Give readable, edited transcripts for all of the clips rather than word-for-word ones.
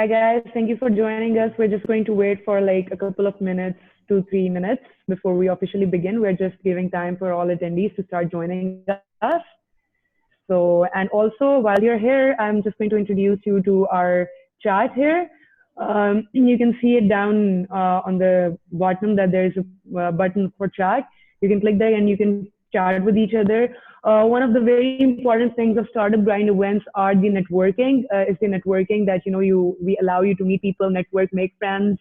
Hi guys, thank you for joining us. We're just going to wait for like a couple of minutes, 2, 3 minutes before we officially begin. We're just giving time for all attendees to start joining us. So, and also while you're here, I'm just going to introduce you to our chat here. You can see it down on the bottom that there's a button for chat. You can click there and you can chat with each other. One of the very important things of Startup Grind events are the networking. It's the networking that we allow you to meet people, network, make friends.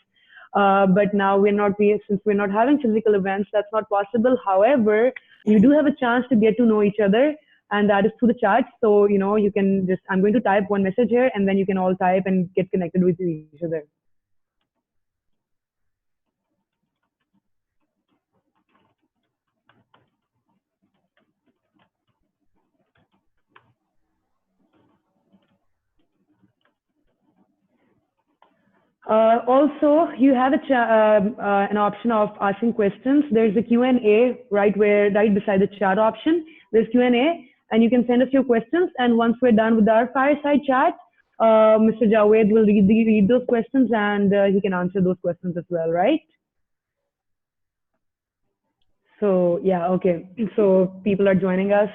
But now since we're not having physical events, that's not possible. However, you do have a chance to get to know each other, and that is through the chat. So you can just I'm going to type one message here, and then you can all type and get connected with each other. Also, you have an option of asking questions. There's a Q&A right beside the chat option. There's Q&A, and you can send us your questions. And once we're done with our fireside chat, Mr. Javaid will read those questions, and he can answer those questions as well, right? So yeah, okay. So people are joining us.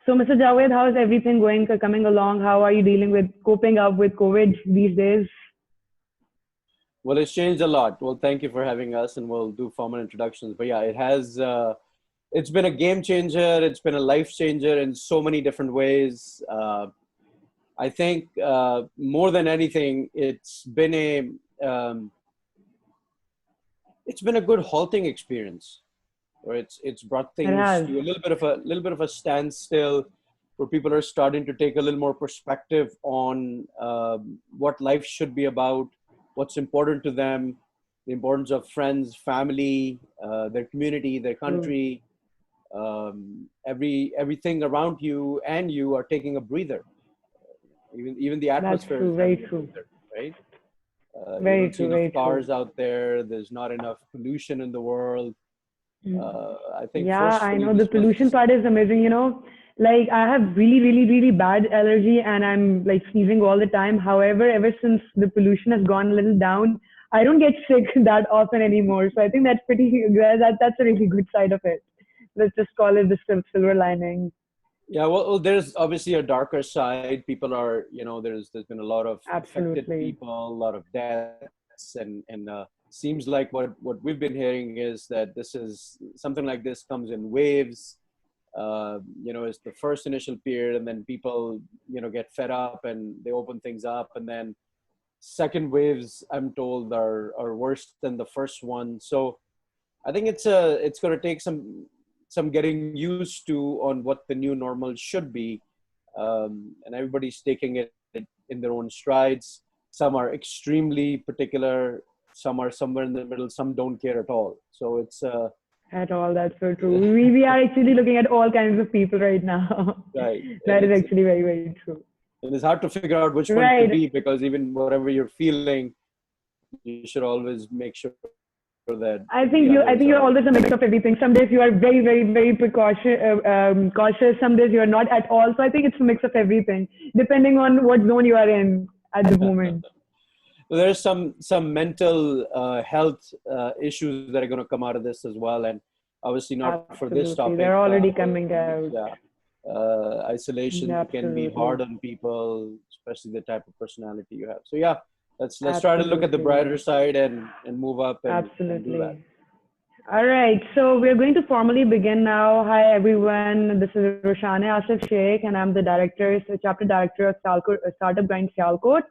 So Mr. Javaid, how is everything coming along? How are you coping up with COVID these days? Well, it's changed a lot. Well, thank you for having us, and we'll do formal introductions. But yeah, it has. It's been a game changer. It's been a life changer in so many different ways. I think more than anything, it's been a good halting experience, where it's brought things to a little bit of a standstill, where people are starting to take a little more perspective on what life should be about, what's important to them, the importance of friends, family, their community, their country. Everything around you and you are taking a breather. Even the atmosphere. That's true, very true. Breather, right? Very true. Enough cars out there. There's not enough pollution in the world. I think. Yeah, I know the pollution part is amazing. Like I have really, really, really bad allergy, and I'm like sneezing all the time. However, ever since the pollution has gone a little down, I don't get sick that often anymore. So I think that's that's a really good side of it. Let's just call it the silver lining. Yeah, well, there's obviously a darker side. People are, there's been a lot of affected people, a lot of deaths, and seems like what we've been hearing is that something like this comes in waves. It's the first initial period, and then people, get fed up and they open things up, and then second waves, I'm told, are worse than the first one. So I think it's going to take some getting used to on what the new normal should be, and everybody's taking it in their own strides. Some are extremely particular, some are somewhere in the middle, some don't care at all. So it's at all. That's so true. We are actually looking at all kinds of people right now. Right. That is actually very, very true. And it's hard to figure out which one to be, because even whatever you're feeling, you should always make sure that I think you're always a mix of everything. Some days you are very, very, very cautious. Some days you are not at all. So I think it's a mix of everything, depending on what zone you are in at the moment. There's some mental health issues that are going to come out of this as well, and obviously not Absolutely. for this topic. They're already coming out. Yeah, isolation can be hard on people, especially the type of personality you have. So yeah, let's try to look at the brighter side and move up and do that. All right, so we're going to formally begin now. Hi everyone, this is Roshane Asif Sheikh, and I'm the chapter director of Startup Grind Sialkot.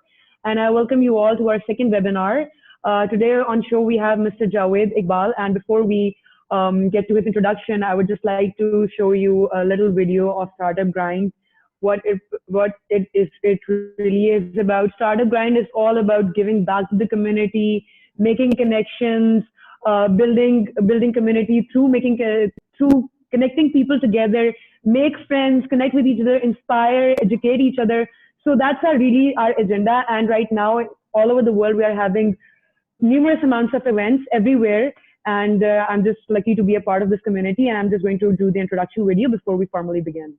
And I welcome you all to our second webinar. Today on show we have Mr. Javaid Iqbal, and before we get to his introduction, I would just like to show you a little video of Startup Grind. What it really is about. Startup Grind is all about giving back to the community, making connections, building community through connecting people together, make friends, connect with each other, inspire, educate each other. So that's our agenda. And right now, all over the world, we are having numerous amounts of events everywhere. And I'm just lucky to be a part of this community. And I'm just going to do the introduction video before we formally begin.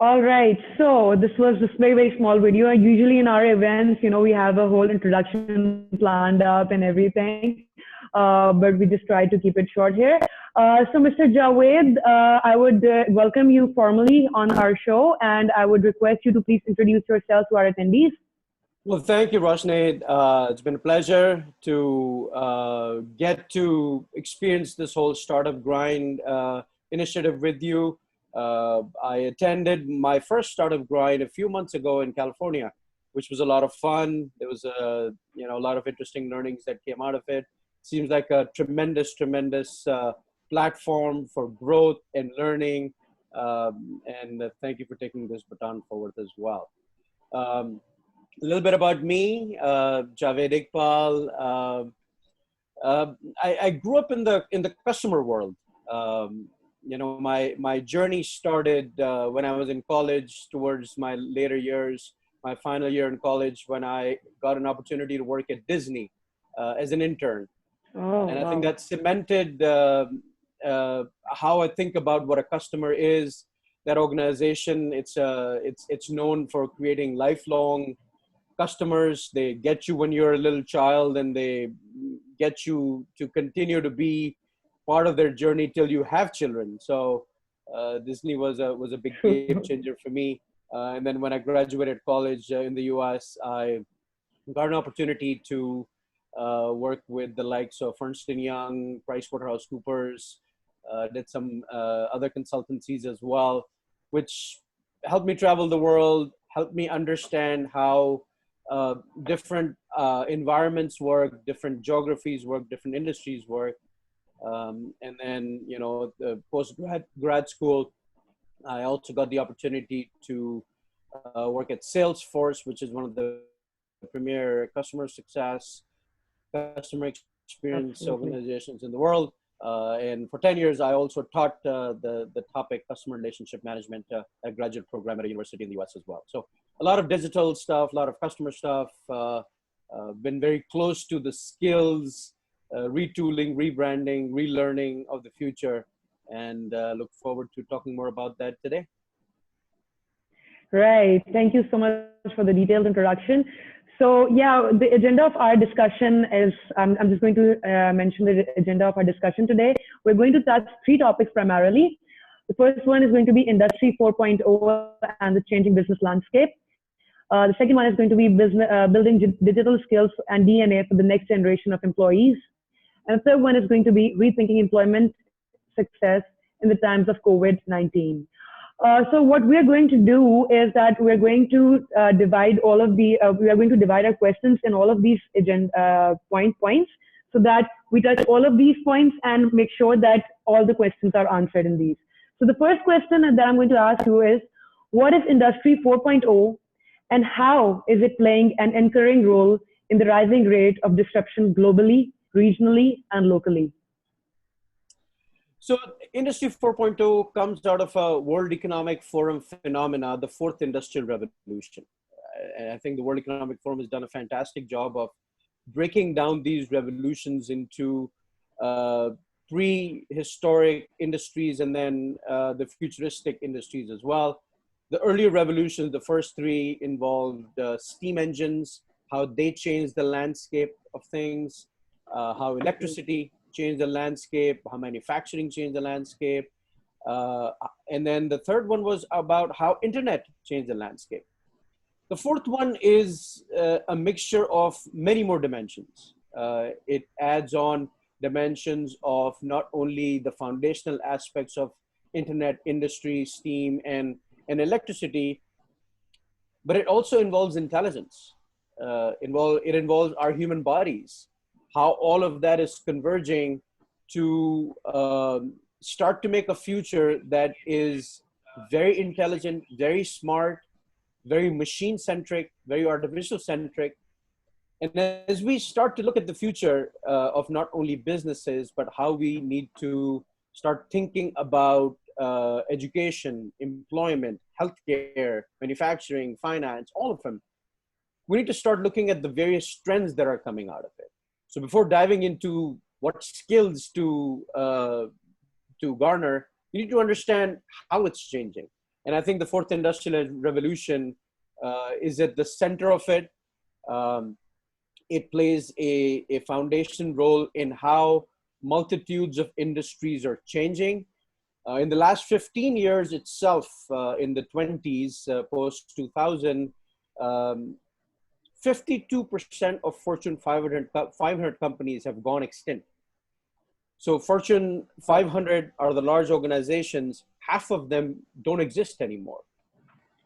All right. So this was this very, very small video. Usually in our events, we have a whole introduction planned up and everything. But we just try to keep it short here. So Mr. Javaid, I would welcome you formally on our show, and I would request you to please introduce yourself to our attendees. Well, thank you, Roshni. It's been a pleasure to get to experience this whole Startup Grind initiative with you. I attended my first Startup Grind a few months ago in California, which was a lot of fun. There was a lot of interesting learnings that came out of it. Seems like a tremendous platform for growth and learning. And thank you for taking this baton forward as well. A little bit about me, Javaid Iqbal. I grew up in the customer world. My journey started when I was in college, towards my later years, my final year in college, when I got an opportunity to work at Disney as an intern. Oh, and I wow. think that cemented how I think about what a customer is. That organization, it's known for creating lifelong customers. They get you when you're a little child, and they get you to continue to be part of their journey till you have children. So Disney was a big game changer for me. And then when I graduated college in the US, I got an opportunity to work with the likes of Ernst & Young, PricewaterhouseCoopers, did some other consultancies as well, which helped me travel the world, helped me understand how different environments work, different geographies work, different industries work. And then, the grad school, I also got the opportunity to work at Salesforce, which is one of the premier customer success, customer experience organizations in the world. And for 10 years, I also taught the topic customer relationship management at a graduate program at a university in the US as well. So a lot of digital stuff, a lot of customer stuff, been very close to the skills, retooling, rebranding, relearning of the future, and look forward to talking more about that today. Right. Thank you so much for the detailed introduction. So yeah, the agenda of our discussion is, I'm just going to mention the agenda of our discussion today. We're going to touch three topics primarily. The first one is going to be Industry 4.0 and the changing business landscape. The second one is going to be building digital skills and DNA for the next generation of employees. And the third one is going to be rethinking employment success in the times of COVID-19. So what we're going to do is that we're going to divide all of the, we are going to divide our questions in all of these points, so that we touch all of these points and make sure that all the questions are answered in these. So the first question that I'm going to ask you is, what is Industry 4.0 and how is it playing an incurring role in the rising rate of disruption globally, regionally, and locally? So Industry 4.0 comes out of a World Economic Forum phenomena, the fourth industrial revolution. And I think the World Economic Forum has done a fantastic job of breaking down these revolutions into prehistoric industries and then the futuristic industries as well. The earlier revolutions, the first three, involved steam engines, how they changed the landscape of things, how electricity changed the landscape, how manufacturing changed the landscape. And then the third one was about how internet changed the landscape. The fourth one is a mixture of many more dimensions. It adds on dimensions of not only the foundational aspects of internet, industry, steam, and electricity, but it also involves intelligence. It involves our human bodies, how all of that is converging to start to make a future that is very intelligent, very smart, very machine-centric, very artificial-centric. And as we start to look at the future of not only businesses, but how we need to start thinking about education, employment, healthcare, manufacturing, finance, all of them, we need to start looking at the various trends that are coming out of it. So before diving into what skills to garner, you need to understand how it's changing. And I think the fourth industrial revolution is at the center of it. It plays a foundation role in how multitudes of industries are changing. In the last 15 years itself, in the 20s, post 2000, 52% of Fortune 500 companies have gone extinct. So Fortune 500 are the large organizations, half of them don't exist anymore.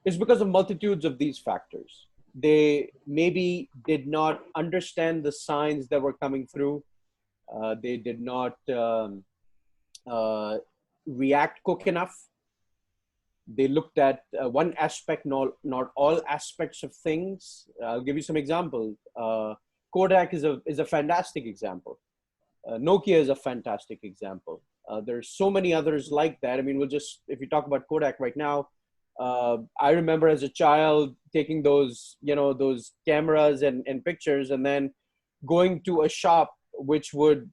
It's because of multitudes of these factors. They maybe did not understand the signs that were coming through. They did not react quick enough. They looked at one aspect, not all aspects of things. I'll give you some examples. Kodak is a fantastic example. Nokia is a fantastic example. There's so many others like that. I mean, if you talk about Kodak right now, I remember as a child taking those cameras and pictures, and then going to a shop which would,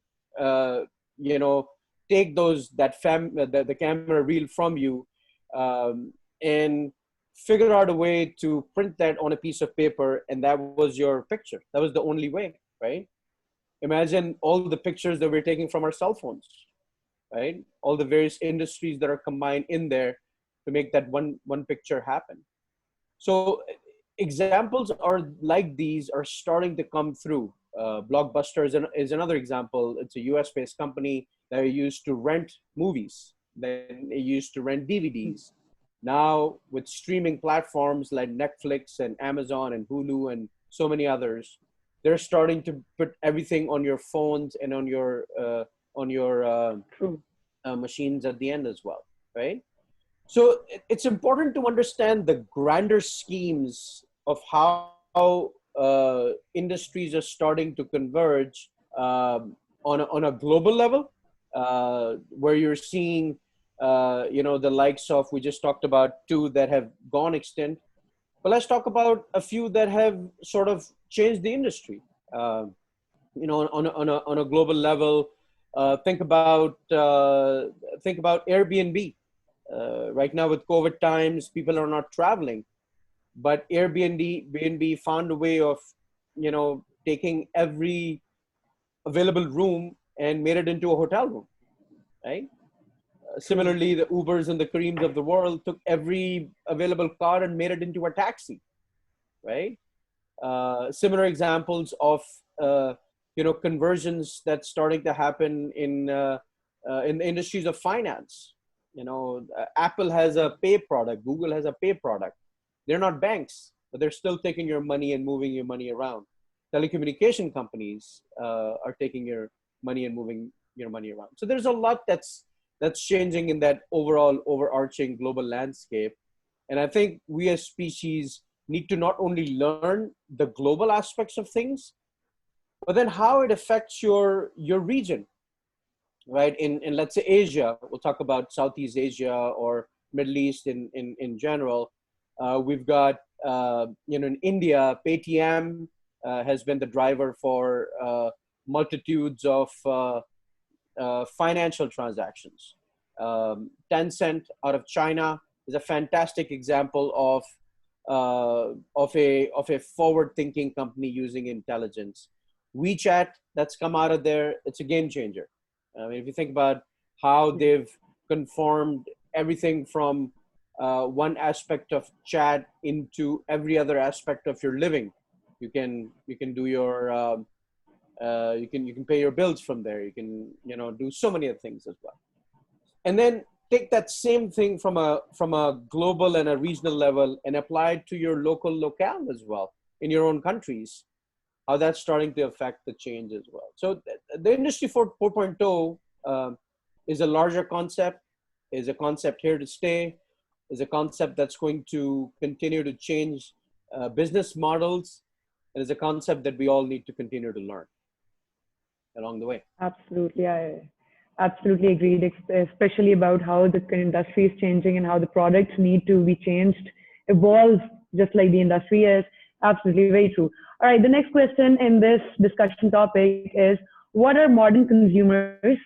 take the camera reel from you, and figure out a way to print that on a piece of paper, and that was your picture. That was the only way, right? Imagine all the pictures that we're taking from our cell phones, right? All the various industries that are combined in there to make that one picture happen. So examples like these are starting to come through. Blockbuster is another example. It's a US-based company that used to rent movies. Then it used to rent DVDs. Now with streaming platforms like Netflix and Amazon and Hulu and so many others, they're starting to put everything on your phones and on your machines at the end as well, right? So it's important to understand the grander schemes of how industries are starting to converge on a global level, where you're seeing the likes of, we just talked about two that have gone extinct. But let's talk about a few that have sort of changed the industry. On a global level, think about Airbnb. Right now with COVID times, people are not traveling, but Airbnb found a way of, taking every available room and made it into a hotel room, right? Similarly, the Ubers and the Careems of the world took every available car and made it into a taxi, right? Similar examples of conversions that's starting to happen in the industries of finance. Apple has a pay product, Google has a pay product. They're not banks, but they're still taking your money and moving your money around. Telecommunication companies are taking your money and moving your money around. So there's a lot that's changing in that overall overarching global landscape. And I think we as species need to not only learn the global aspects of things, but then how it affects your region, right? In let's say Asia, we'll talk about Southeast Asia or Middle East in general. We've got, in India, Paytm has been the driver for multitudes of financial transactions. Tencent out of China is a fantastic example of a forward-thinking company using intelligence. WeChat, that's come out of there, it's a game changer. I mean, if you think about how they've conformed everything from one aspect of chat into every other aspect of your living. You can do your you can pay your bills from there. You can do so many other things as well. And then take that same thing from a global and a regional level and apply it to your locale as well in your own countries. How that's starting to affect the change as well. So the Industry 4.0 is a larger concept, is a concept here to stay, is a concept that's going to continue to change business models, and is a concept that we all need to continue to learn along the way. Absolutely, I absolutely agreed, especially about how the industry is changing and how the products need to be changed, evolve, just like the industry is. Absolutely, very true. All right, the next question in this discussion topic is, what are modern consumers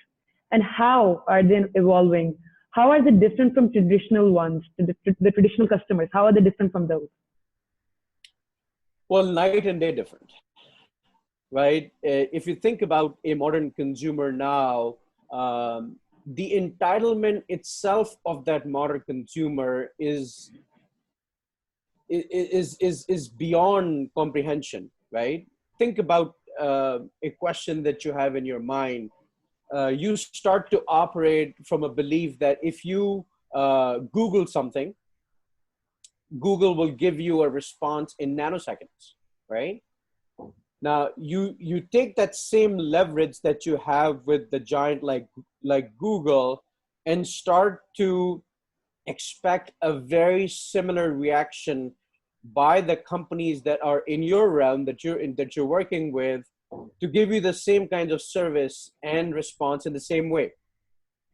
and how are they evolving? how are they different from traditional ones, the traditional customers? How are they different from those? Well, night and day different, right? If you think about a modern consumer now, the entitlement itself of that modern consumer is beyond comprehension, right? Think about a question that you have in your mind. You start to operate from a belief that if you Google something, Google will give you a response in nanoseconds, right? Now you take that same leverage that you have with the giant like Google and start to expect a very similar reaction by the companies that are in your realm that you're working with to give you the same kinds of service and response in the same way.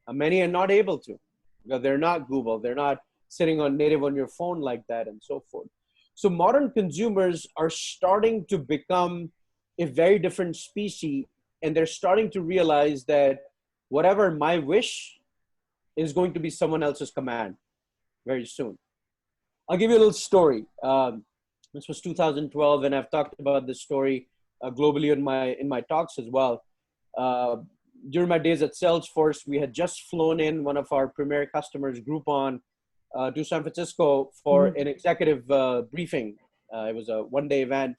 Many are not able to because they're not Google, they're not sitting on native on your phone like that and so forth. So modern consumers are starting to become a very different species, and they're starting to realize that whatever my wish is going to be someone else's command very soon. I'll give you a little story. This was 2012, and I've talked about this story globally in my talks as well. During my days at Salesforce, we had just flown in one of our premier customers, Groupon, to San Francisco for an executive briefing. It was a one-day event,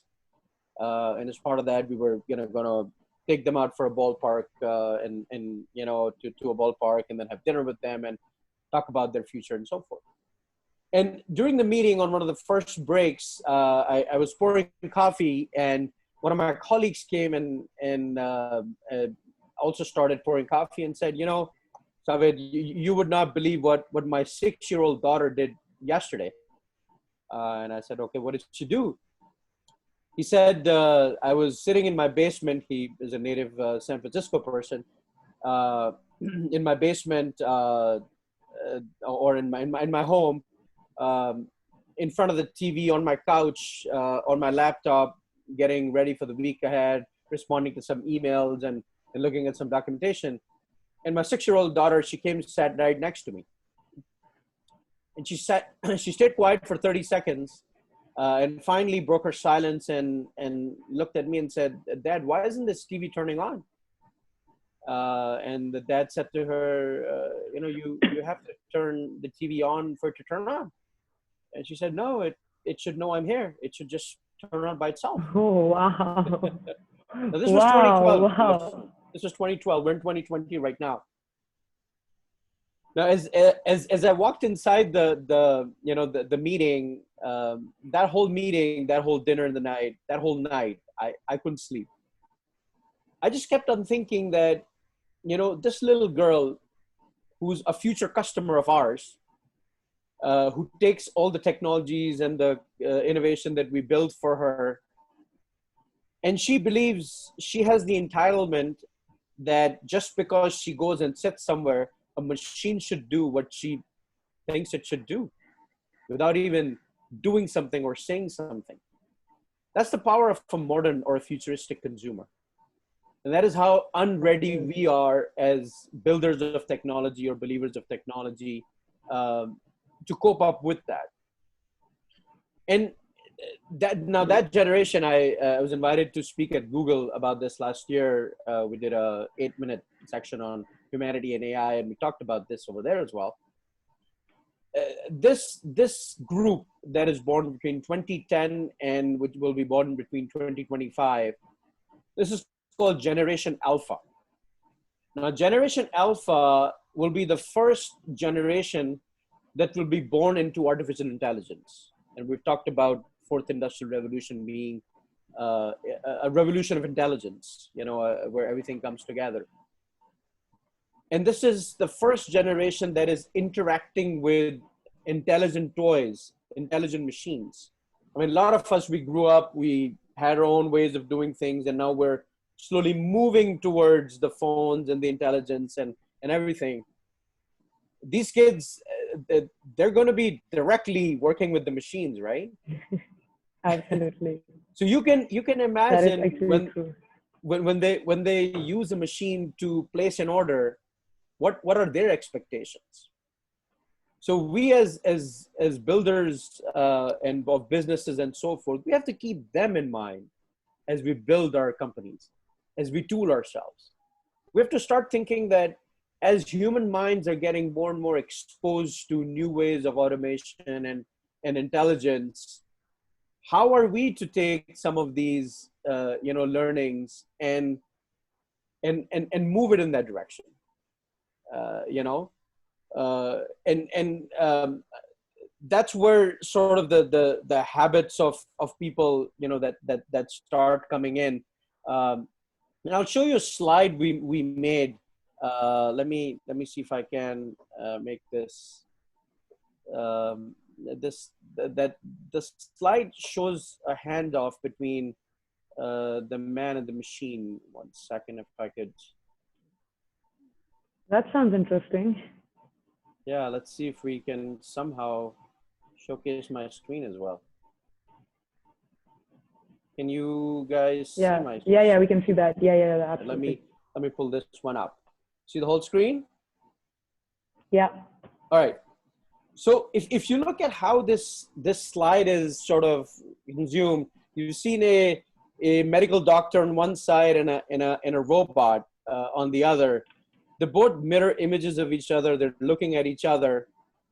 and as part of that, we were going to take them out for a ballpark and to a ballpark, and then have dinner with them and talk about their future and so forth. And during the meeting, on one of the first breaks, I was pouring coffee, and one of my colleagues came and also started pouring coffee and said, Javaid, you would not believe what my 6-year-old daughter did yesterday. And I said, okay, what did she do? He said, I was sitting in my basement. He is a native San Francisco person. In my basement or in my home, in front of the TV, on my couch, on my laptop, getting ready for the week ahead, responding to some emails and looking at some documentation. And my 6-year-old daughter, she came and sat right next to me. And she stayed quiet for 30 seconds and finally broke her silence and looked at me and said, Dad, why isn't this TV turning on? And the dad said to her, you have to turn the TV on for it to turn on. And she said, no, it should know I'm here. It should just turn on by itself. Oh, wow. Now, this was 2012. Wow. This was 2012. We're in 2020 right now. Now, as I walked inside the meeting, that whole meeting, that whole dinner in the night, that whole night, I couldn't sleep. I just kept on thinking that, this little girl who's a future customer of ours, who takes all the technologies and the innovation that we build for her, and she believes she has the entitlement that just because she goes and sits somewhere, a machine should do what she thinks it should do without even doing something or saying something. That's the power of a modern or a futuristic consumer. And that is how unready we are as builders of technology or believers of technology to cope up with that. And that generation, I was invited to speak at Google about this last year. We did a 8-minute section on humanity and AI, and we talked about this over there as well. This group that is born between 2010 and which will be born between 2025, this is called Generation Alpha. Now, Generation Alpha will be the first generation that will be born into artificial intelligence. And we've talked about Fourth Industrial Revolution being a revolution of intelligence, where everything comes together. And this is the first generation that is interacting with intelligent toys, intelligent machines. I mean, a lot of us, we grew up, we had our own ways of doing things, and now we're slowly moving towards the phones and the intelligence and everything. These kids, they're going to be directly working with the machines, right? Absolutely. So you can imagine when they use a machine to place an order, what are their expectations? So we as builders and of businesses and so forth, we have to keep them in mind as we build our companies, as we tool ourselves. We have to start thinking that as human minds are getting more and more exposed to new ways of automation and intelligence, how are we to take some of these learnings and move it in that direction? That's where sort of the habits of people that start coming in. And I'll show you a slide we made. Let me see if I can make this. The slide shows a handoff between the man and the machine. One second, if I could. That sounds interesting. Yeah, let's see if we can somehow showcase my screen as well. Can you guys see my screen? Yeah, we can see that. Yeah, absolutely. Let me pull this one up. See the whole screen? Yeah. All right. So if you look at how this slide is sort of consumed, you've seen a medical doctor on one side and a robot on the other. They both mirror images of each other. They're looking at each other.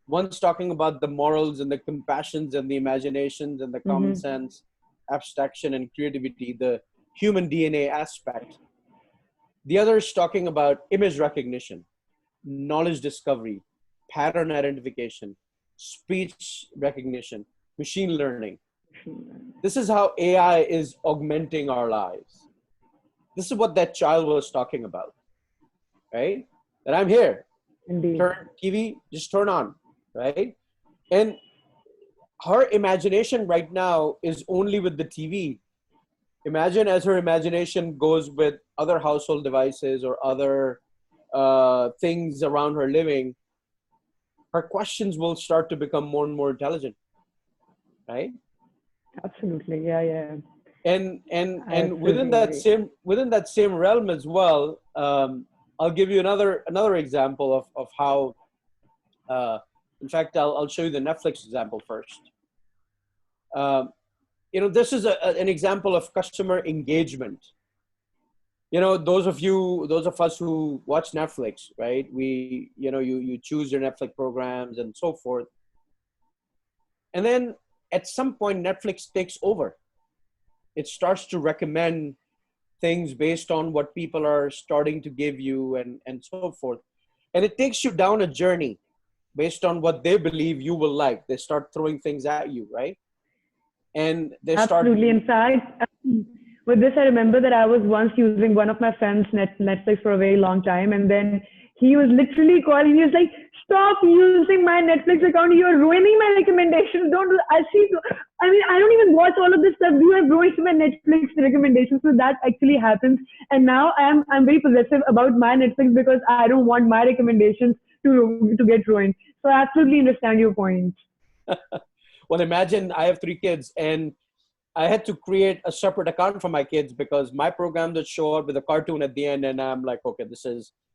One's talking about the morals and the compassions and the imaginations and the common sense, abstraction and creativity, the human DNA aspect. The other is talking about image recognition, knowledge discovery, pattern identification, speech recognition, machine learning. This is how AI is augmenting our lives. This is what that child was talking about, right? That I'm here. Indeed. Turn TV, just turn on, right? And her imagination right now is only with the TV. Imagine as her imagination goes with other household devices or other things around her living, her questions will start to become more and more intelligent, right? Absolutely, yeah. And within that same realm as well, I'll give you another example of how. In fact, I'll show you the Netflix example first. This is an example of customer engagement. Those of us who watch Netflix, right? You choose your Netflix programs and so forth. And then at some point, Netflix takes over. It starts to recommend things based on what people are starting to give you and so forth. And it takes you down a journey based on what they believe you will like. They start throwing things at you, right? And they Absolutely. In fact, with this, I remember that I was once using one of my friend's Netflix for a very long time. And then he was literally calling. He was like, stop using my Netflix account. You're ruining my recommendations. Don't do I don't even watch all of this stuff. You have ruined my Netflix recommendations. So that actually happens. And now I'm very possessive about my Netflix because I don't want my recommendations to get ruined. So I absolutely understand your point. Well, imagine I have 3 kids and I had to create a separate account for my kids because my program would show up with a cartoon at the end, and I'm like, okay,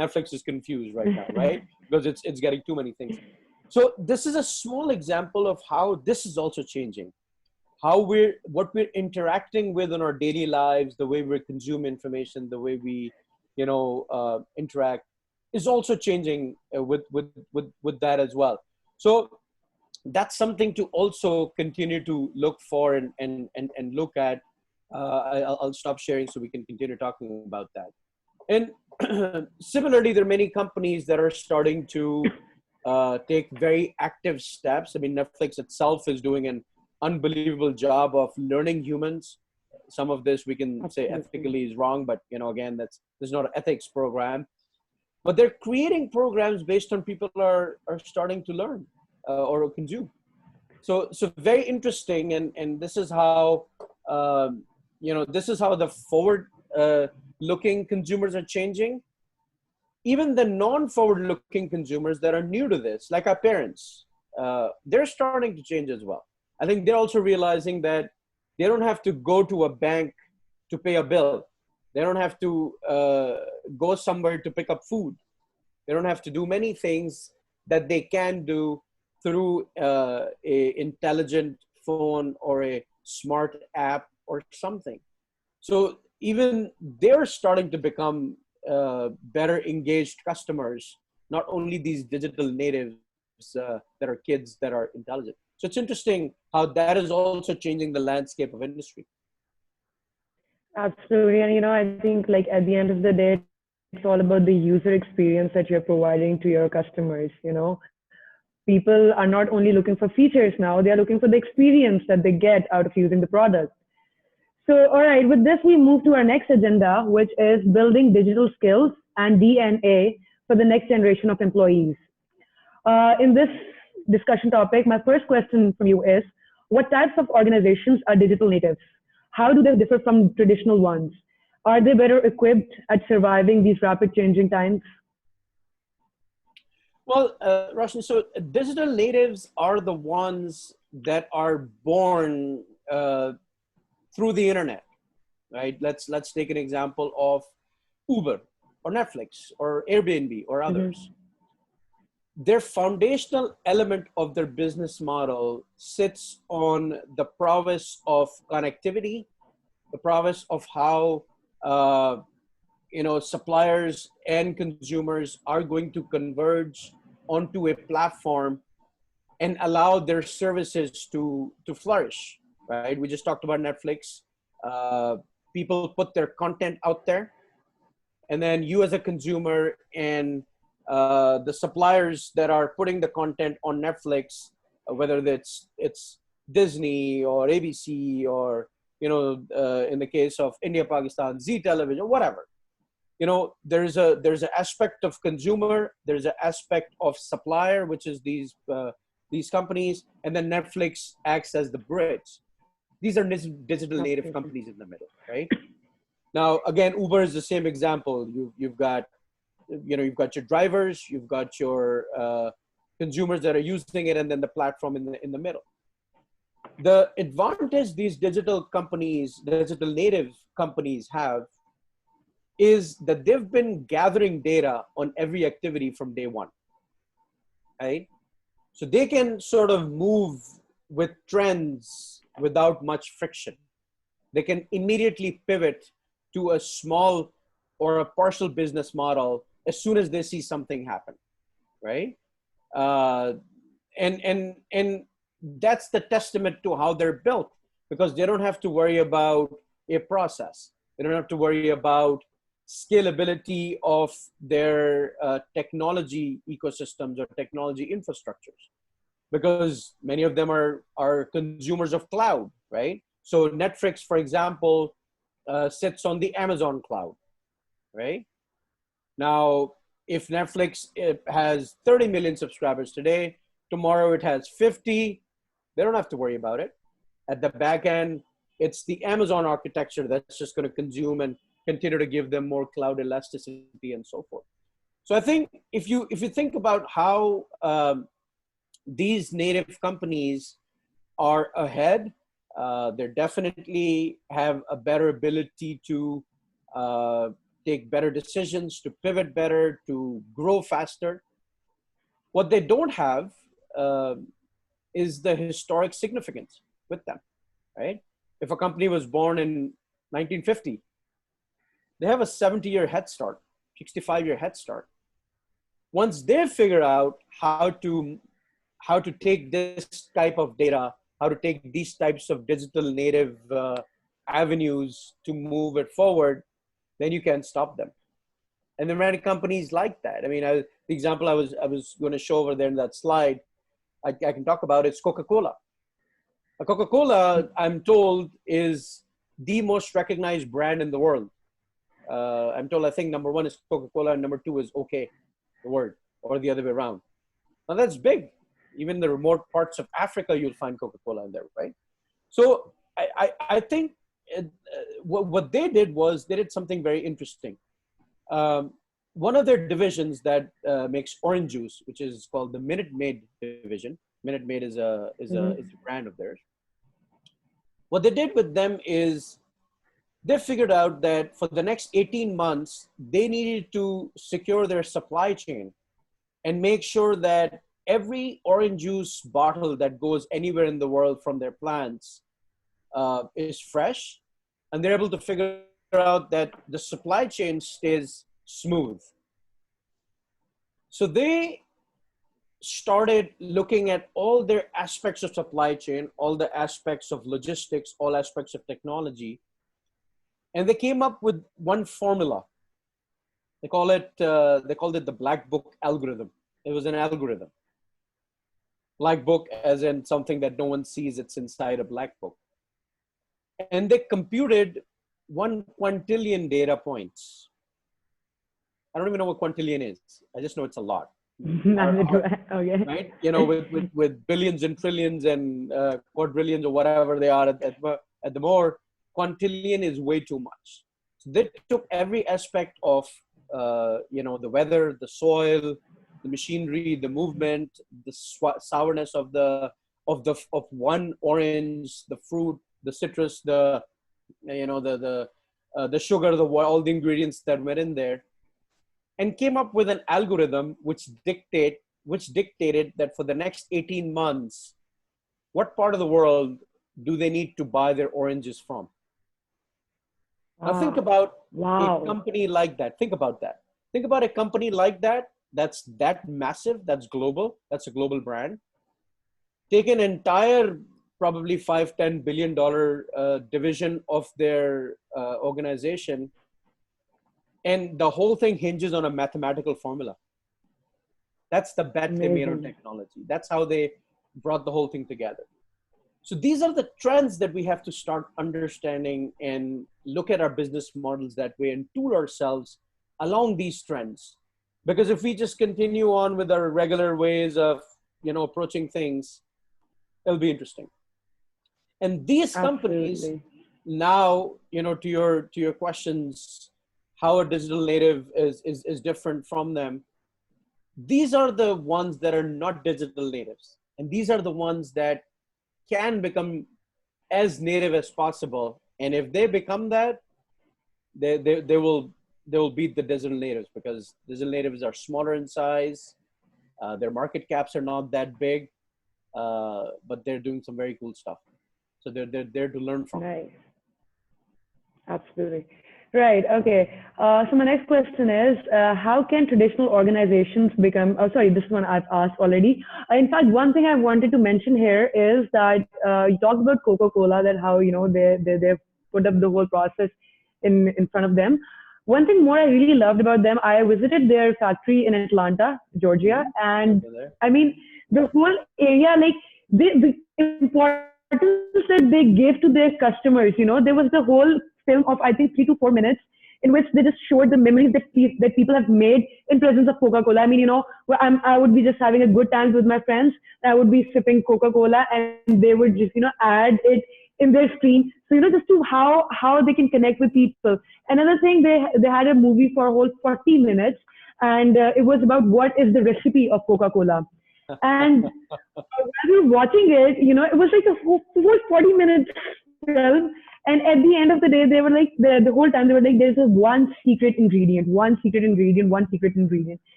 Netflix is confused right now, right? Because it's getting too many things. So this is a small example of how this is also changing. What we're interacting with in our daily lives, the way we consume information, the way we, interact, is also changing with that as well. So that's something to also continue to look for and look at. I'll stop sharing so we can continue talking about that. And similarly, there are many companies that are starting to take very active steps. I mean, Netflix itself is doing an unbelievable job of learning humans. Some of this we can say ethically is wrong, but again, there's not an ethics program. But they're creating programs based on people are starting to learn or consume. So very interesting, and this is how the forward looking consumers are changing. Even the non-forward looking consumers that are new to this, like our parents, they're starting to change as well. I think they're also realizing that they don't have to go to a bank to pay a bill. They don't have to go somewhere to pick up food. They don't have to do many things that they can do through a intelligent phone or a smart app or something. So even they're starting to become better engaged customers, not only these digital natives that are kids that are intelligent. So it's interesting how that is also changing the landscape of industry. Absolutely. And, I think like at the end of the day, it's all about the user experience that you're providing to your customers. People are not only looking for features now, they are looking for the experience that they get out of using the product. So, all right, with this, we move to our next agenda, which is building digital skills and DNA for the next generation of employees. In this discussion topic, my first question from you is, what types of organizations are digital natives? How do they differ from traditional ones? Are they better equipped at surviving these rapid changing times? Well, Roshan, so digital natives are the ones that are born through the internet, right? Let's take an example of Uber or Netflix or Airbnb or others. Their foundational element of their business model sits on the prowess of connectivity, the prowess of how suppliers and consumers are going to converge onto a platform and allow their services to flourish, right? We just talked about Netflix. People put their content out there, and then you as a consumer and the suppliers that are putting the content on Netflix, whether it's Disney or ABC or in the case of India, Pakistan, Z Television, whatever. There's an aspect of consumer, there's an aspect of supplier, which is these companies, and then Netflix acts as the bridge. These are digital native companies in the middle, right? Now, again, Uber is the same example. You've got your drivers, you've got your consumers that are using it, and then the platform in the middle. The advantage these digital native companies have is that they've been gathering data on every activity from day one, right? So they can sort of move with trends without much friction. They can immediately pivot to a small or a partial business model as soon as they see something happen, right? And that's the testament to how they're built, because they don't have to worry about a process. They don't have to worry about scalability of their technology ecosystems or technology infrastructures, because many of them are consumers of cloud, right? So Netflix, for example, sits on the Amazon cloud, right? Now, if Netflix has 30 million subscribers today, tomorrow it has 50, they don't have to worry about it. At the back end, it's the Amazon architecture that's just going to consume and continue to give them more cloud elasticity and so forth. So I think if you think about how these native companies are ahead, they definitely have a better ability to take better decisions, to pivot better, to grow faster. What they don't have is the historic significance with them, right? If a company was born in 1950, they have a 70-year head start, 65-year head start. Once they figure out how to take this type of data, how to take these types of digital native avenues to move it forward, then you can't stop them. And there are many companies like that. I mean, the example I was going to show over there in that slide, I can talk about, it's Coca-Cola. Coca-Cola, I'm told, is the most recognized brand in the world. I'm told, I think number one is Coca-Cola and number two is OK, the word, or the other way around. Now that's big. Even in the remote parts of Africa, you'll find Coca-Cola in there, right? So I think what they did was they did something very interesting. One of their divisions that makes orange juice, which is called the Minute Maid division. Minute Maid is a brand of theirs. What they did with them is they figured out that for the next 18 months, they needed to secure their supply chain and make sure that every orange juice bottle that goes anywhere in the world from their plants is fresh, and they're able to figure out that the supply chain stays smooth. So they started looking at all their aspects of supply chain, all the aspects of logistics, all aspects of technology, and they came up with one formula. They called it the black book algorithm. It was an algorithm. Black book as in something that no one sees, it's inside a black book. And they computed 1 quintillion data points. I don't even know what quintillion is. I just know it's a lot. Okay. Right? You know, with billions and trillions and quadrillions or whatever they are at the more, quintillion is way too much. So they took every aspect of, the weather, the soil, the machinery, the movement, the sourness of one orange, the fruit, the citrus, the sugar, all the ingredients that were in there, and came up with an algorithm which dictated that for the next 18 months, what part of the world do they need to buy their oranges from? Now think about a company like that. Think about that. Think about a company like that, that's that massive, that's global, that's a global brand. Take an entire probably $5-10 billion division of their organization, and the whole thing hinges on a mathematical formula. That's the bet they made on technology. That's how they brought the whole thing together. So these are the trends that we have to start understanding and look at our business models that way and tool ourselves along these trends. Because if we just continue on with our regular ways of, approaching things, it'll be interesting. And these companies now, to your questions, how a digital native is different from them. These are the ones that are not digital natives. And these are the ones that can become as native as possible. And if they become that, they will beat the digital natives, because digital natives are smaller in size. Their market caps are not that big, but they're doing some very cool stuff. So they're there to learn from. Right. Absolutely. Right. Okay. So my next question is, how can traditional organizations become, this one I've asked already. In fact, one thing I wanted to mention here is that you talked about Coca-Cola, that how, they've put up the whole process in front of them. One thing more I really loved about them, I visited their factory in Atlanta, Georgia. And I mean, the whole area, like the importance that they gave to their customers, there was the whole film of, I think, 3 to 4 minutes in which they just showed the memories that people have made in presence of Coca-Cola. I mean, I would be just having a good time with my friends. I would be sipping Coca-Cola, and they would just, add it in their screen. So, just to how they can connect with people. Another thing, they had a movie for a whole 40 minutes, and it was about what is the recipe of Coca-Cola. And while we were watching it, it was like a whole 40-minute film. And at the end of the day, they were like, the whole time they were like, there's a one secret ingredient.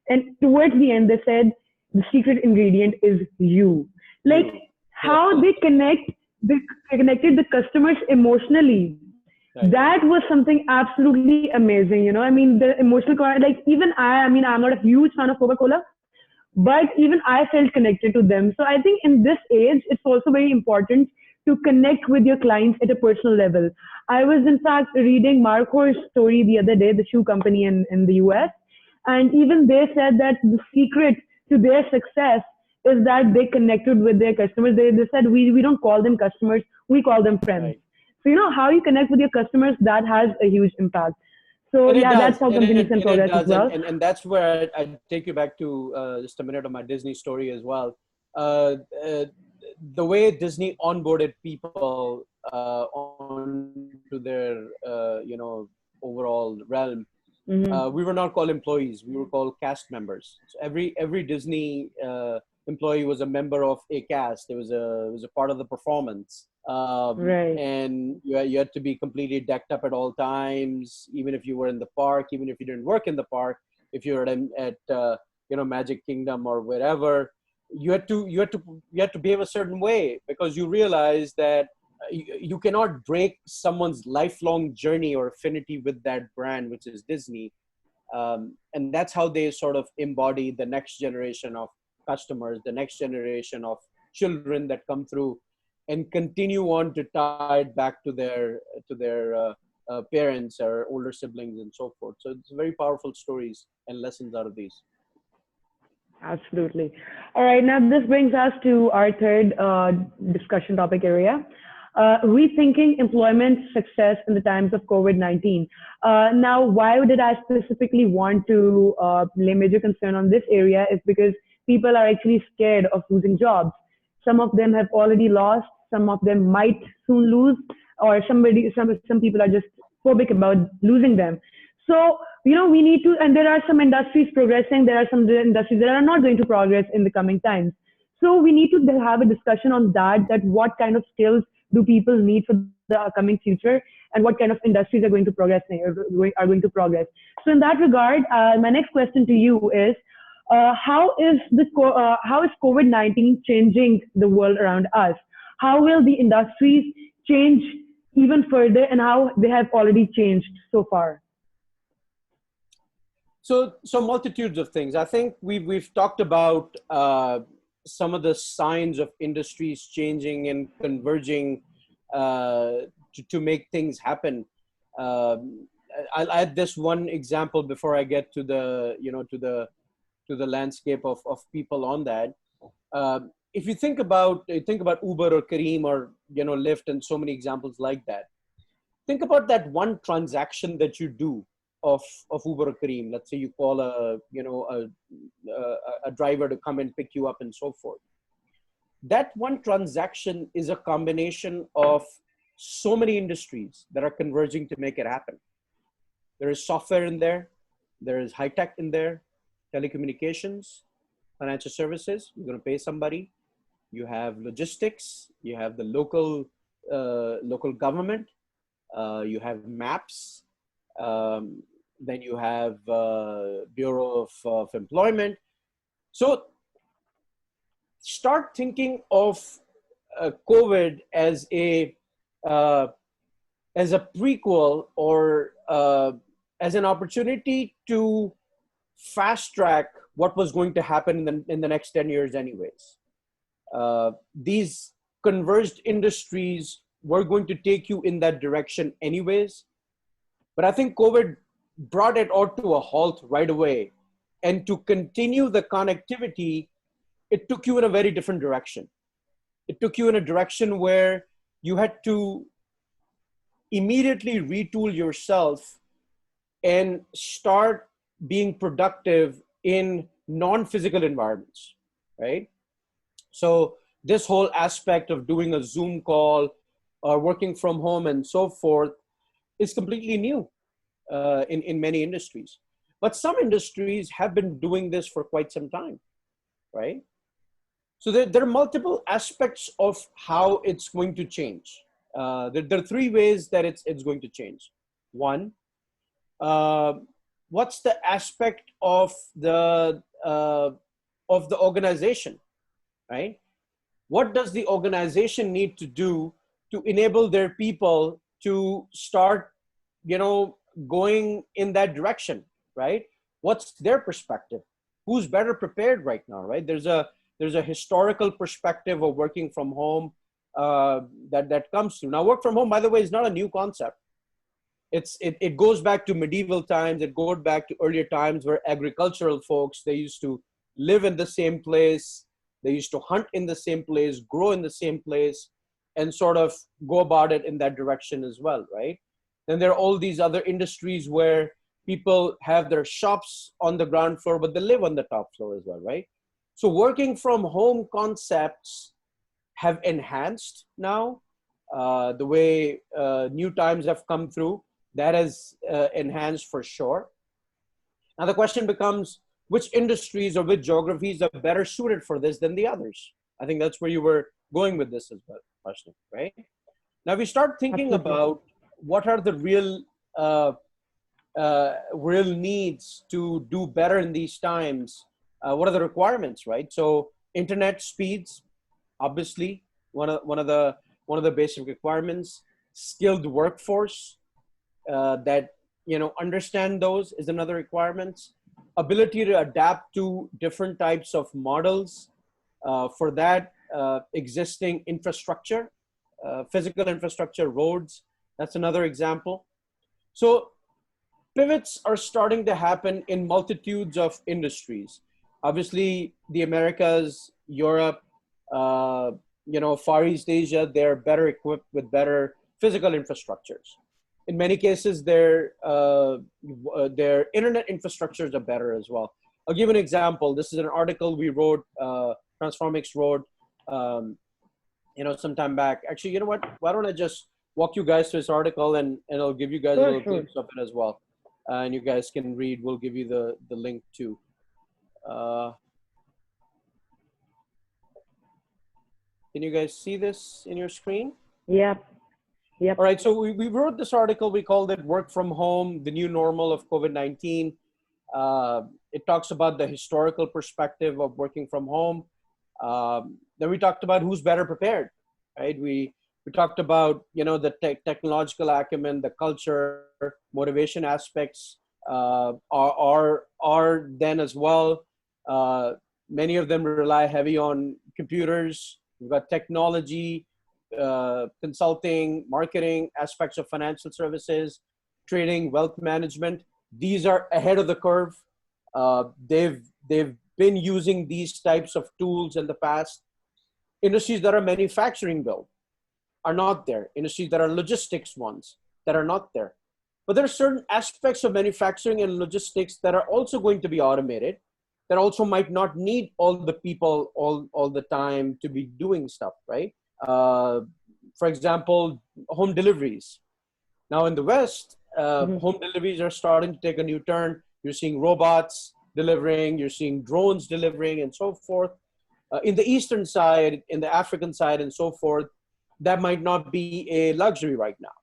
And towards the end, they said, the secret ingredient is you. Like how they connected the customers emotionally. That was something absolutely amazing. I mean, the emotional, like even I'm not a huge fan of Coca-Cola, but even I felt connected to them. So I think in this age, it's also very important to connect with your clients at a personal level. I was in fact reading Marcor's story the other day, the shoe company in the US. And even they said that the secret to their success is that they connected with their customers. They said, we don't call them customers, we call them friends. Right. So, how you connect with your customers, that has a huge impact. So that's how companies can progress as well. And that's where I take you back to just a minute of my Disney story as well. The way Disney onboarded people onto their, overall realm, we were not called employees. We were called cast members. So every Disney employee was a member of a cast. It was a part of the performance. Right. And you had to be completely decked up at all times, even if you were in the park, even if you didn't work in the park, if you were at Magic Kingdom or wherever. you had to behave a certain way because you realize that you cannot break someone's lifelong journey or affinity with that brand, which is Disney. And that's how they sort of embody the next generation of customers, the next generation of children that come through and continue on to tie it back to their parents or older siblings and so forth. So it's very powerful stories and lessons out of these. Absolutely. All right. Now this brings us to our third discussion topic area. Rethinking employment success in the times of COVID-19. Now, why did I specifically want to lay major concern on this area is because people are actually scared of losing jobs. Some of them have already lost, some of them might soon lose, or some people are just phobic about losing them. So, we need to, and there are some industries progressing, there are some industries that are not going to progress in the coming times. So we need to have a discussion on that what kind of skills do people need for the coming future and what kind of industries are going to progress. So in that regard, my next question to you is, how is COVID-19 changing the world around us? How will the industries change even further and how they have already changed so far? So multitudes of things. I think we've talked about some of the signs of industries changing and converging to make things happen. I'll add this one example before I get to the landscape of people on that. If you think about Uber or Careem or Lyft and so many examples like that, think about that one transaction that you do of Uber or Careem. Let's say you call a driver to come and pick you up and so forth. That one transaction is a combination of so many industries that are converging to make it happen. There is software in there. There is high tech in there, telecommunications, financial services. You're going to pay somebody. You have logistics. You have the local government. You have maps. Then you have Bureau of Employment. So start thinking of COVID as a prequel or as an opportunity to fast track what was going to happen in the next 10 years anyways. These converged industries were going to take you in that direction anyways. But I think COVID brought it all to a halt right away. And to continue the connectivity, it took you in a very different direction. It took you in a direction where you had to immediately retool yourself and start being productive in non-physical environments, right? So this whole aspect of doing a Zoom call or working from home and so forth is completely new in many industries. But some industries have been doing this for quite some time, right? So there are multiple aspects of how it's going to change. There are three ways that it's going to change. One, what's the aspect of the organization, right? What does the organization need to do to enable their people to start, going in that direction, right? What's their perspective? Who's better prepared right now, right? There's a historical perspective of working from home that comes through. Now, work from home, by the way, is not a new concept. It goes back to medieval times. It goes back to earlier times where agricultural folks, they used to live in the same place. They used to hunt in the same place, grow in the same place, and sort of go about it in that direction as well, right? Then there are all these other industries where people have their shops on the ground floor, but they live on the top floor as well, right? So working from home concepts have enhanced now. The way new times have come through, that has enhanced for sure. Now the question becomes, which industries or which geographies are better suited for this than the others? I think that's where you were going with this as well, Ashna, right? Now we start thinking about what are the real needs to do better in these times. What are the requirements, right? So Internet speeds, obviously, one of the basic requirements. Skilled workforce that understand those is another requirement. Ability to adapt to different types of models. For that, existing infrastructure, physical infrastructure, roads. That's another example. So pivots are starting to happen in multitudes of industries. Obviously, the Americas, Europe, Far East Asia, they're better equipped with better physical infrastructures. In many cases, their internet infrastructures are better as well. I'll give an example. This is an article we wrote, TransformX wrote, some time back. Actually, you know what? Why don't I just walk you guys through this article and I'll give you guys a little glimpse of it as well. And you guys can read. We'll give you the link too. Can you guys see this in your screen? Yep. Yep. All right. So we wrote this article. We called it "Work from Home: The New Normal of COVID-19." It talks about the historical perspective of working from home. Then we talked about who's better prepared, right? We talked about the technological acumen, the culture, motivation aspects are then as well. Many of them rely heavy on computers. We've got technology, consulting, marketing, aspects of financial services, trading, wealth management. These are ahead of the curve. They've been using these types of tools in the past. Industries that are manufacturing built are not there. Industries that are logistics ones that are not there. But there are certain aspects of manufacturing and logistics that are also going to be automated, that also might not need all the people all the time to be doing stuff, right? For example, home deliveries. Now in the West, home deliveries are starting to take a new turn. You're seeing robots delivering, you're seeing drones delivering and so forth. In the Eastern side, in the African side and so forth, that might not be a luxury right now.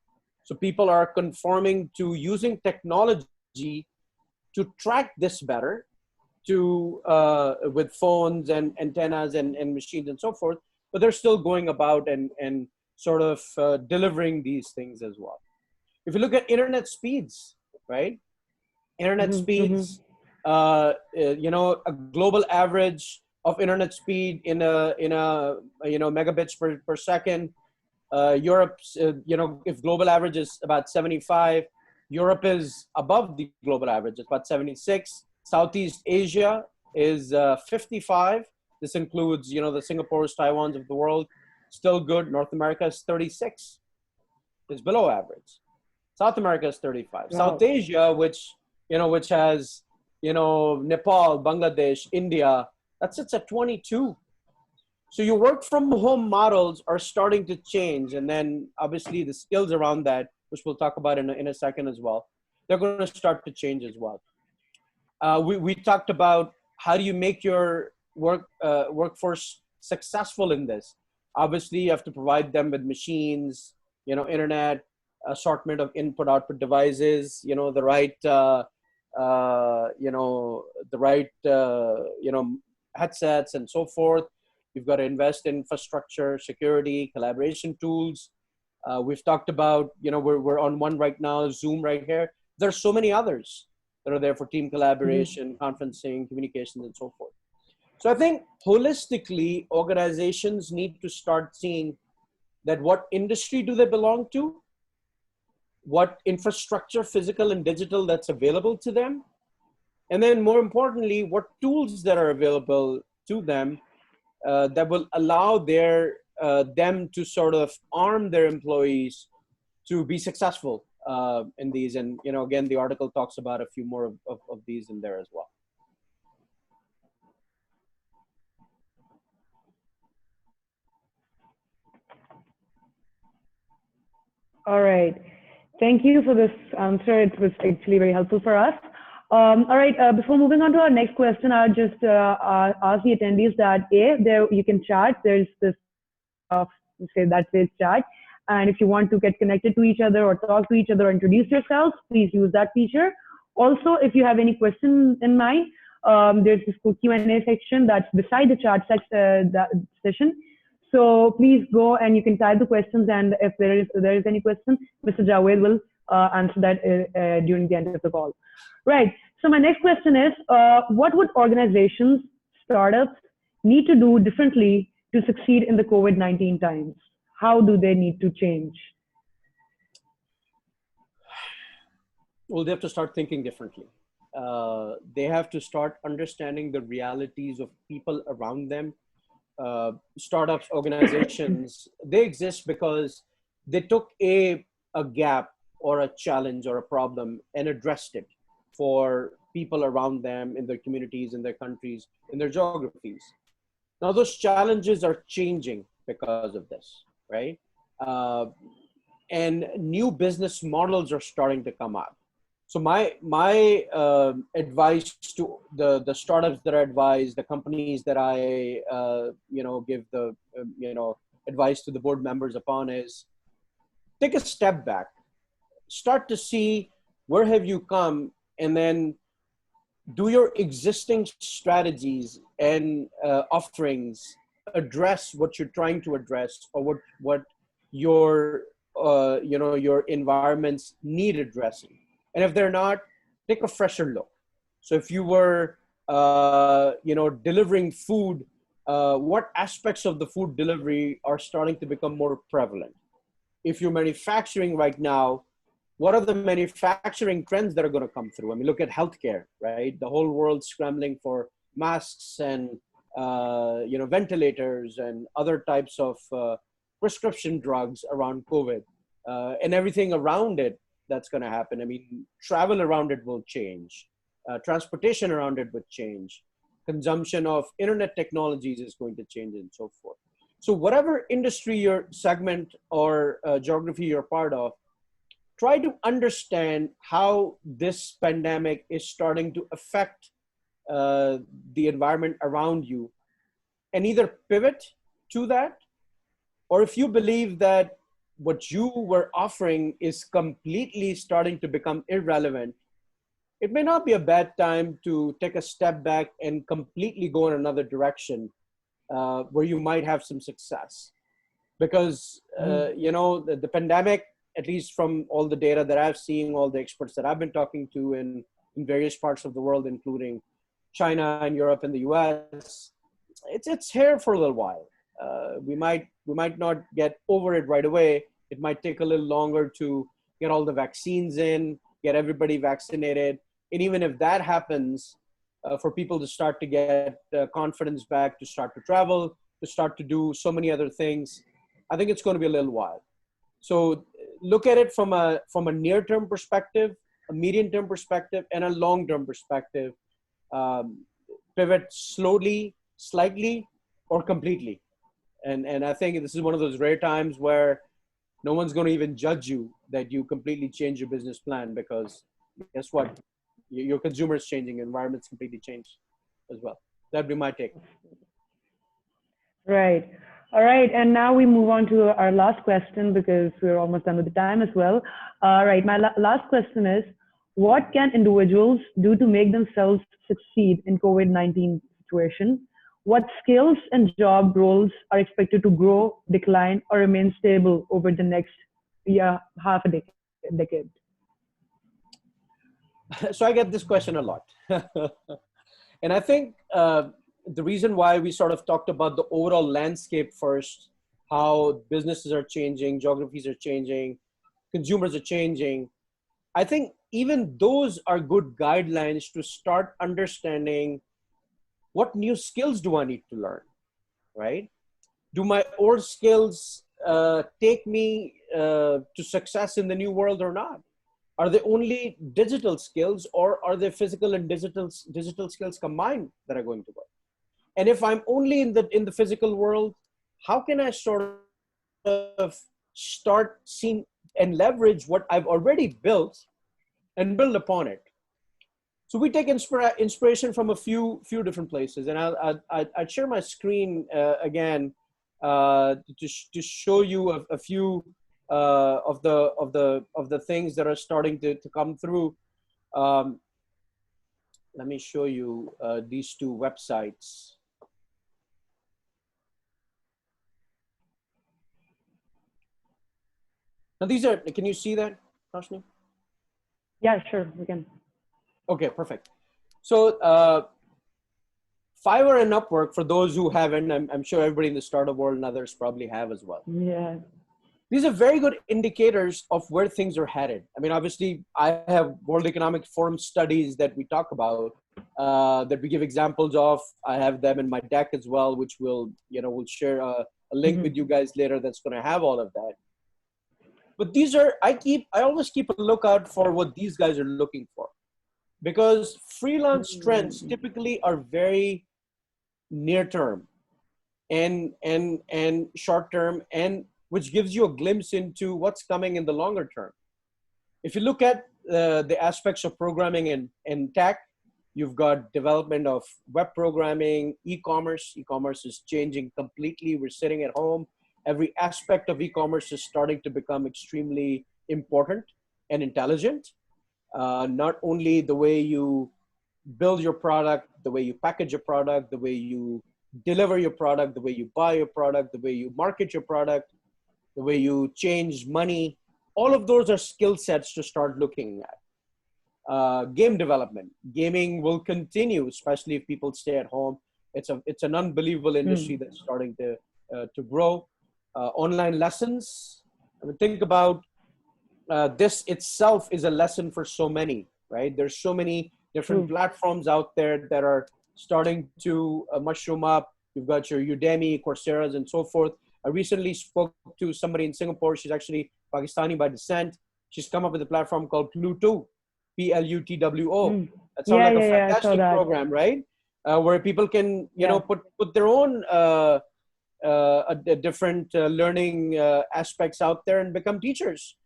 So people are conforming to using technology to track this better, with phones and antennas and machines and so forth, but they're still going about and sort of delivering these things as well. If you look at internet speeds, right? Internet speeds, a global average of internet speed in a megabits per second. Europe's, if global average is about 75, Europe is above the global average. It's about 76. Southeast Asia is 55. This includes, the Singapores, Taiwans of the world. Still good. North America is 36. It's below average. South America is 35. Wow. South Asia, which has, Nepal, Bangladesh, India, that sits at 22. So your work from home models are starting to change. And then obviously the skills around that, which we'll talk about in a second as well, they're going to start to change as well. We talked about how do you make your workforce successful in this. Obviously, you have to provide them with machines, internet, assortment of input-output devices, the right, headsets and so forth. You've got to invest in infrastructure, security, collaboration tools. We've talked about, we're on one right now, Zoom right here. There's so many others that are there for team collaboration, conferencing, communications, and so forth. So I think holistically, organizations need to start seeing that what industry do they belong to, what infrastructure, physical and digital, that's available to them, and then more importantly, what tools that are available to them that will allow them to sort of arm their employees to be successful in these. And, again, the article talks about a few more of these in there as well. All right. Thank you for this answer. It was actually very helpful for us. All right. Before moving on to our next question, I'll just ask the attendees that you can chat. There's this that says chat. And if you want to get connected to each other or talk to each other or introduce yourselves, please use that feature. Also, if you have any questions in mind, there's this Q&A section that's beside the chat session. So please go and you can type the questions, and if there is any question, Mr. Javaid will answer that during the end of the call. Right. So my next question is, what would organizations, startups need to do differently to succeed in the COVID-19 times? How do they need to change? Well, they have to start thinking differently. They have to start understanding the realities of people around them. Startups, organizations, they exist because they took a gap or a challenge or a problem and addressed it for people around them in their communities, in their countries, in their geographies. Now, those challenges are changing because of this, right? And new business models are starting to come up. So my advice to the startups that I advise, the companies that I give the advice to the board members upon is take a step back, start to see where have you come, and then do your existing strategies and offerings address what you're trying to address, or what your your environments need addressing. And if they're not, take a fresher look. So if you were, delivering food, what aspects of the food delivery are starting to become more prevalent? If you're manufacturing right now, what are the manufacturing trends that are going to come through? I mean, look at healthcare, right? The whole world scrambling for masks and, ventilators and other types of prescription drugs around COVID, and everything around it that's going to happen. I mean, travel around it will change. Transportation around it would change. Consumption of internet technologies is going to change, and so forth. So whatever industry your segment or geography you're part of, try to understand how this pandemic is starting to affect the environment around you, and either pivot to that, or if you believe that what you were offering is completely starting to become irrelevant, it may not be a bad time to take a step back and completely go in another direction where you might have some success. Because, the pandemic, at least from all the data that I've seen, all the experts that I've been talking to in various parts of the world, including China and Europe and the US, it's here for a little while. We might not get over it right away. It might take a little longer to get all the vaccines in, get everybody vaccinated. And even if that happens, for people to start to get confidence back, to start to travel, to start to do so many other things, I think it's going to be a little while. So look at it from a near-term perspective, a medium-term perspective, and a long-term perspective. Pivot slowly, slightly, or completely. And I think this is one of those rare times where no one's going to even judge you that you completely change your business plan, because guess what? Your consumer is changing, environment's completely changed as well. That'd be my take. Right. All right. And now we move on to our last question, because we're almost done with the time as well. All right. My last question is, what can individuals do to make themselves succeed in COVID-19 situation? What skills and job roles are expected to grow, decline, or remain stable over the next half a decade? So I get this question a lot. And I think the reason why we sort of talked about the overall landscape first, how businesses are changing, geographies are changing, consumers are changing, I think even those are good guidelines to start understanding what new skills do I need to learn, right? Do my old skills take me to success in the new world or not? Are they only digital skills, or are they physical and digital skills combined that are going to work? And if I'm only in the physical world, how can I sort of start seeing and leverage what I've already built and build upon it? So we take inspiration from a few different places, and I'd share my screen again to show you a few of the things that are starting to come through. let me show you these two websites. Now these are, can you see that, Roshni? Yeah, sure, we can. Okay, perfect. So Fiverr and Upwork, for those who haven't, I'm sure everybody in the startup world and others probably have as well. Yeah. These are very good indicators of where things are headed. I mean, obviously, I have World Economic Forum studies that we talk about, that we give examples of. I have them in my deck as well, which we'll share a link with you guys later that's going to have all of that. But these are, I always keep a lookout for what these guys are looking for, because freelance trends typically are very near term and short term, and which gives you a glimpse into what's coming in the longer term. If you look at the aspects of programming and tech, you've got development of web programming, e-commerce. E-commerce is changing completely. We're sitting at home. Every aspect of e-commerce is starting to become extremely important and intelligent. Not only the way you build your product, the way you package your product, the way you deliver your product, the way you buy your product, the way you market your product, the way you change money. All of those are skill sets to start looking at. Game development. Gaming will continue, especially if people stay at home. It's an unbelievable industry that's starting to grow. Online lessons. I mean, think about this itself is a lesson for so many, right? There's so many different platforms out there that are starting to mushroom up. You've got your Udemy, Coursera's, and so forth. I recently spoke to somebody in Singapore. She's actually Pakistani by descent. She's come up with a platform called Plutwo, Plutwo. That sounds like a fantastic program, right? Where people can, put their own different learning aspects out there and become teachers,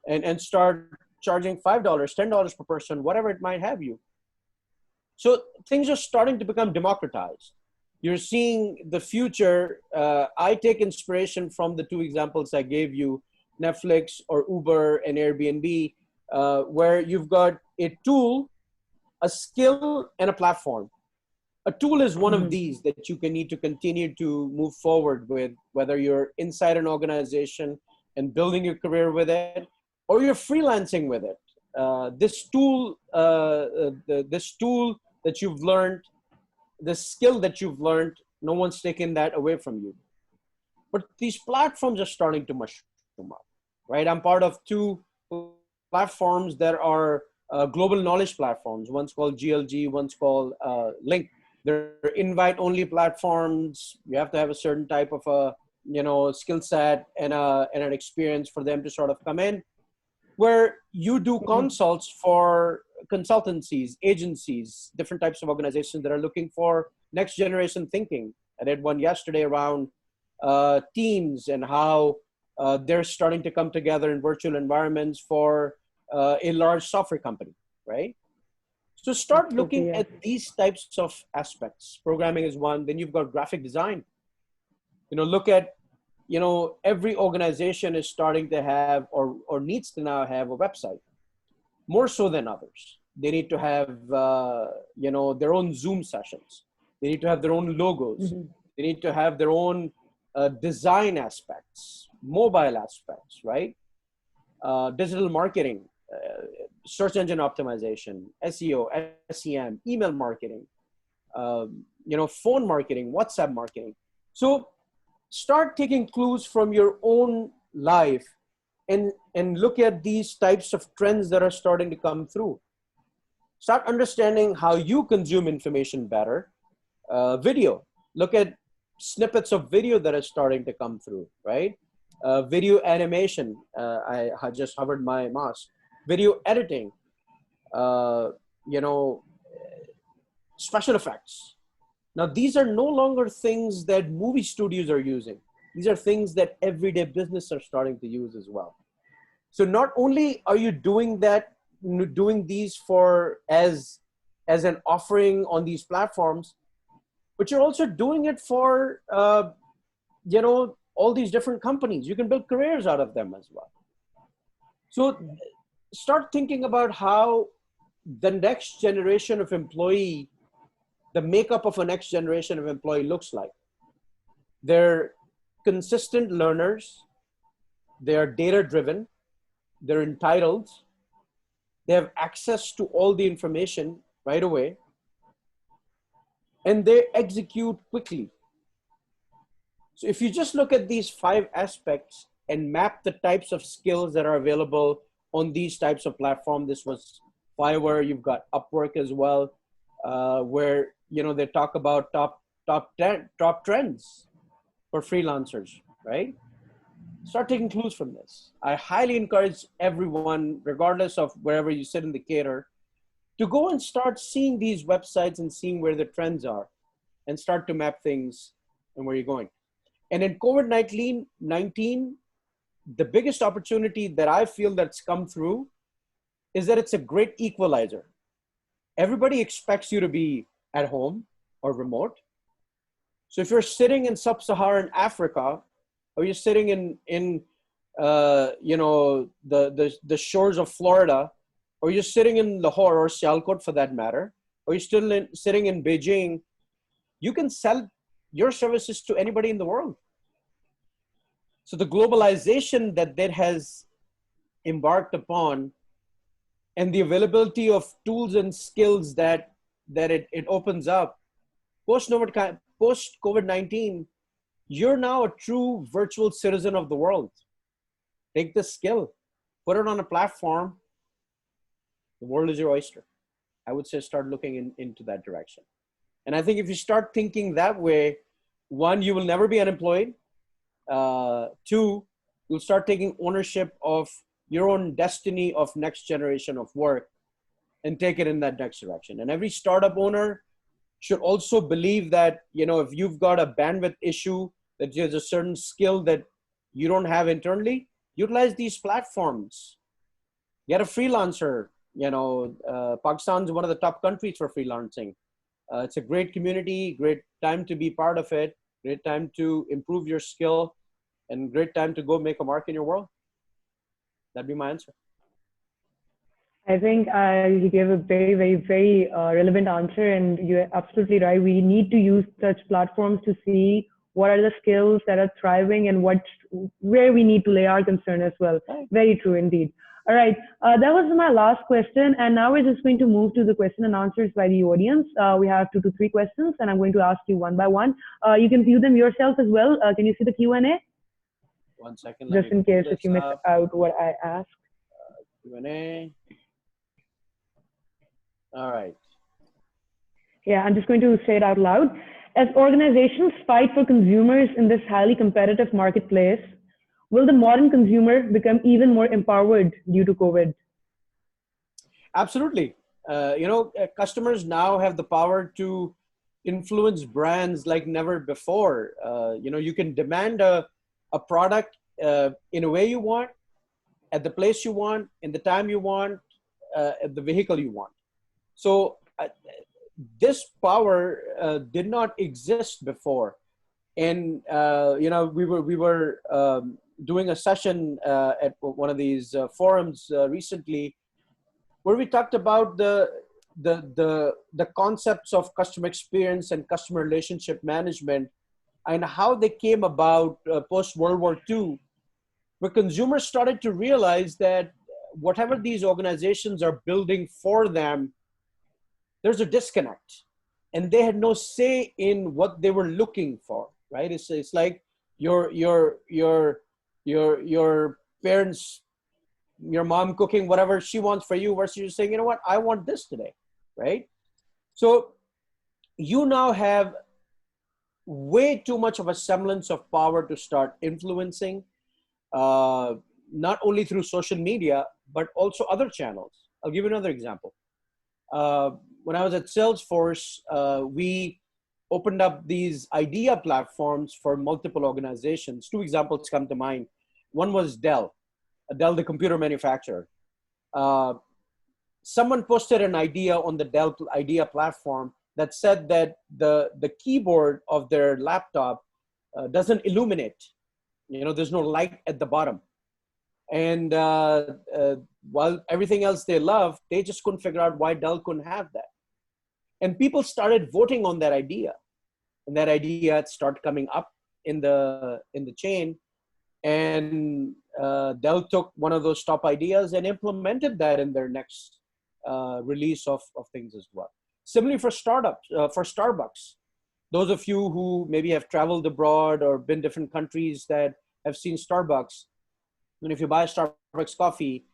and start charging $5, $10 per person, whatever it might have you. So things are starting to become democratized. You're seeing the future. I take inspiration from the two examples I gave you, Netflix or Uber and Airbnb, where you've got a tool, a skill, and a platform. A tool is one of these that you can need to continue to move forward with, whether you're inside an organization and building your career with it, or you're freelancing with it. This tool that you've learned, the skill that you've learned, no one's taking that away from you. But these platforms are starting to mushroom up, right? I'm part of two platforms that are global knowledge platforms. One's called GLG, one's called Link. They're invite-only platforms. You have to have a certain type of a skill set and an experience for them to sort of come in, where you do consults for consultancies, agencies, different types of organizations that are looking for next generation thinking. I did one yesterday around teams and how they're starting to come together in virtual environments for a large software company, right? So start looking at these types of aspects. Programming is one. Then you've got graphic design. Look at, every organization is starting to have or needs to now have a website, more so than others. They need to have, their own Zoom sessions. They need to have their own logos. They need to have their own design aspects, mobile aspects, right? Digital marketing, search engine optimization, SEO, SEM, email marketing, phone marketing, WhatsApp marketing. So start taking clues from your own life and look at these types of trends that are starting to come through. Start understanding how you consume information better. Video, look at snippets of video that are starting to come through, right? Video animation, I just hovered my mouse. Video editing, special effects. Now, these are no longer things that movie studios are using. These are things that everyday business are starting to use as well. So not only are you doing these for as an offering on these platforms, but you're also doing it for, all these different companies. You can build careers out of them as well. So start thinking about how the next generation of employee, the makeup of a next generation of employee looks like. They're consistent learners. They are data driven. They're entitled. They have access to all the information right away. And they execute quickly. So if you just look at these 5 aspects and map the types of skills that are available on these types of platforms, this was Fiverr, you've got Upwork as well, where, you know, they talk about top trends for freelancers, right? Start taking clues from this. I highly encourage everyone, regardless of wherever you sit in the cater, to go and start seeing these websites and seeing where the trends are and start to map things and where you're going. And in COVID-19, the biggest opportunity that I feel that's come through is that it's a great equalizer. Everybody expects you to be at home or remote. So if you're sitting in sub-Saharan Africa, or you're sitting in you know, the shores of Florida, or you're sitting in Lahore or Sialkot for that matter, or you're still sitting in Beijing, you can sell your services to anybody in the world. So the globalization that has embarked upon, and the availability of tools and skills that it opens up, post-COVID-19, you're now a true virtual citizen of the world. Take the skill, put it on a platform, the world is your oyster. I would say start looking into that direction. And I think if you start thinking that way, 1, you will never be unemployed. 2, you'll start taking ownership of your own destiny of next generation of work and take it in that next direction. And every startup owner should also believe that, you know, if you've got a bandwidth issue, that there's a certain skill that you don't have internally, utilize these platforms. Get a freelancer. You know, Pakistan's one of the top countries for freelancing. It's a great community, great time to be part of it, great time to improve your skill, and great time to go make a mark in your world. That'd be my answer. I think you gave a very, very, very relevant answer, and you're absolutely right. We need to use such platforms to see what are the skills that are thriving and where we need to lay our concern as well. Very true indeed. All right, that was my last question, and now we're just going to move to the question and answers by the audience. We have 2 to 3 questions, and I'm going to ask you one by one. You can view them yourself as well. Can you see the Q&A? 1 second. Just in case if you missed out what I asked. Q&A. All right. Yeah, I'm just going to say it out loud. As organizations fight for consumers in this highly competitive marketplace, will the modern consumer become even more empowered due to COVID? Absolutely. You know, customers now have the power to influence brands like never before. You know, you can demand a product in a way you want, at the place you want, in the time you want, at the vehicle you want. So this power did not exist before. And, you know, we were doing a session at one of these forums recently, where we talked about the concepts of customer experience and customer relationship management, and how they came about post World War II, where consumers started to realize that whatever these organizations are building for them, there's a disconnect, and they had no say in what they were looking for. Right? It's like your parents, your mom cooking whatever she wants for you, versus you saying, you know what, I want this today, right? So you now have way too much of a semblance of power to start influencing, not only through social media, but also other channels. I'll give you another example. When I was at Salesforce, we opened up these idea platforms for multiple organizations. 2 examples come to mind. One was Dell, the computer manufacturer. Someone posted an idea on the Dell idea platform that said that the keyboard of their laptop doesn't illuminate. You know, there's no light at the bottom. And while everything else they love, they just couldn't figure out why Dell couldn't have that. And people started voting on that idea, and that idea started coming up in the chain. And Dell took one of those top ideas and implemented that in their next release of things as well. Similarly for startups, for Starbucks, those of you who maybe have traveled abroad or been different countries that have seen Starbucks, and if you buy a Starbucks coffee,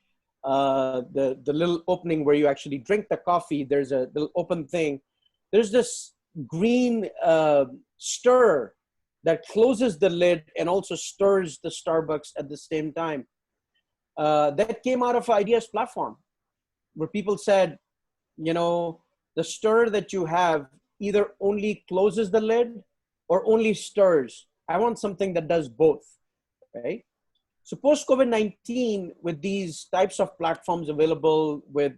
the little opening where you actually drink the coffee, there's a little open thing. There's this green stir that closes the lid and also stirs the Starbucks at the same time. That came out of Ideas platform, where people said, you know, the stir that you have either only closes the lid or only stirs. I want something that does both, right? So post COVID-19, with these types of platforms available, with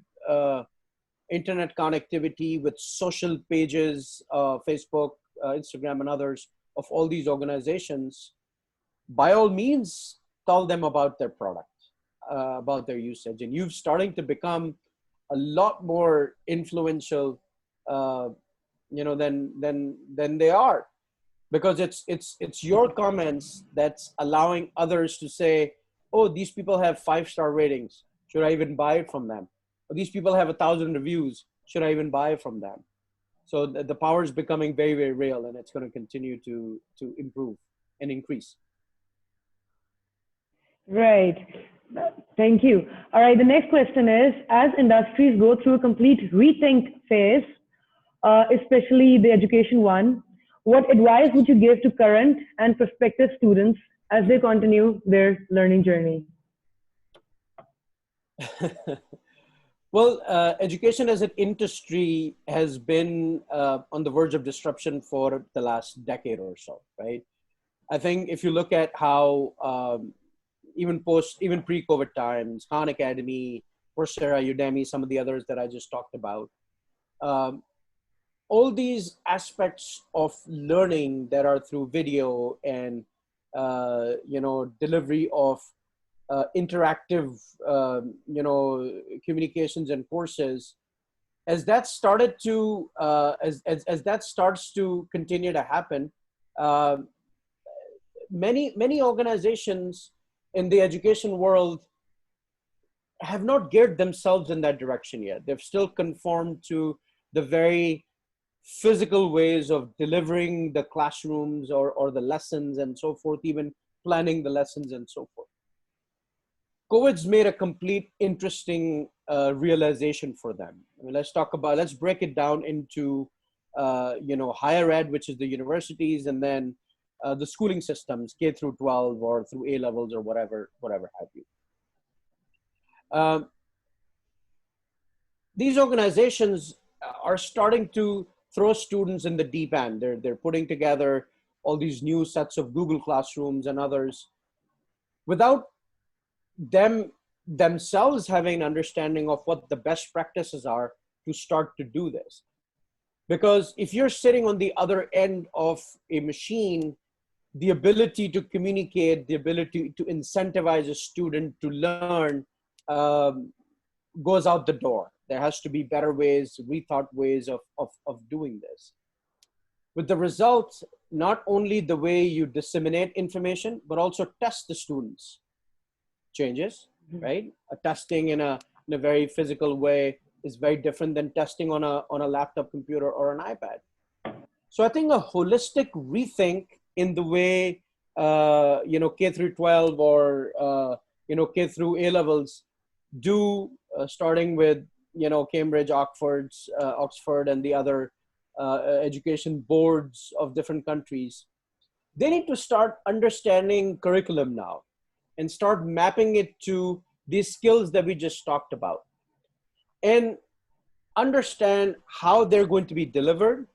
internet connectivity, with social pages, Facebook, Instagram, and others of all these organizations, by all means, tell them about their product, about their usage. And you're starting to become a lot more influential, you know, than they are, because it's your comments that's allowing others to say, oh, these people have 5-star ratings. Should I even buy it from them? Or these people have 1,000 reviews. Should I even buy it from them? So the power is becoming very, very real, and it's going to continue to improve and increase. Right. Thank you. All right. The next question is, as industries go through a complete rethink phase, especially the education one, what advice would you give to current and prospective students as they continue their learning journey? Well, education as an industry has been on the verge of disruption for the last decade or so, right? I think if you look at how even pre-COVID times, Khan Academy, Coursera, Udemy, some of the others that I just talked about, all these aspects of learning that are through video and you know, delivery of interactive you know, communications and courses, as that started to as that starts to continue to happen, many organizations in the education world have not geared themselves in that direction yet. They've still conformed to the very physical ways of delivering the classrooms or the lessons and so forth, even planning the lessons and so forth. COVID's made a complete interesting realization for them. I mean, let's break it down into you know, higher ed, which is the universities, and then the schooling systems, K through 12 or through A levels or whatever have you. These organizations are starting to throw students in the deep end. They're putting together all these new sets of Google Classrooms and others without them themselves having an understanding of what the best practices are to start to do this. Because if you're sitting on the other end of a machine, the ability to communicate, the ability to incentivize a student to learn goes out the door. There has to be better ways, rethought ways of doing this. With the result, not only the way you disseminate information, but also test the students changes, right? Testing in a very physical way is very different than testing on a laptop computer or an iPad. So I think a holistic rethink in the way you know, K through 12 or you know, K through A levels do, starting with, you know, Cambridge, Oxford, and the other education boards of different countries. They need to start understanding curriculum now and start mapping it to these skills that we just talked about, and understand how they're going to be delivered,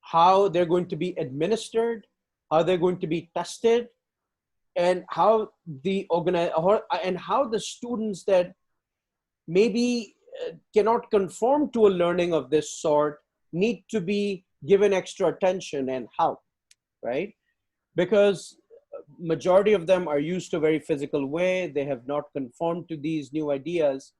how they're going to be administered, how they're going to be tested, and how the students that maybe cannot conform to a learning of this sort need to be given extra attention and help, right? Because majority of them are used to a very physical way. They have not conformed to these new ideas.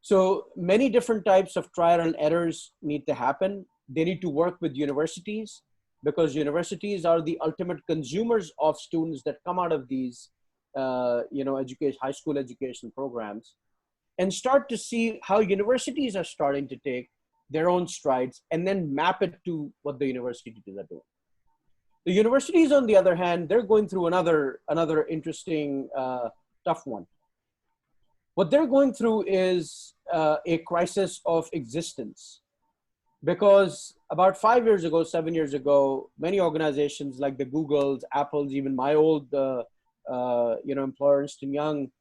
So many different types of trial and errors need to happen. They need to work with universities, because universities are the ultimate consumers of students that come out of these, high school education programs, and start to see how universities are starting to take their own strides and then map it to what the universities are doing. The universities, on the other hand, they're going through another interesting, tough one. What they're going through is a crisis of existence, because about 5 years ago, 7 years ago, many organizations like the Googles, Apples, even my old employer, Ernst & Young,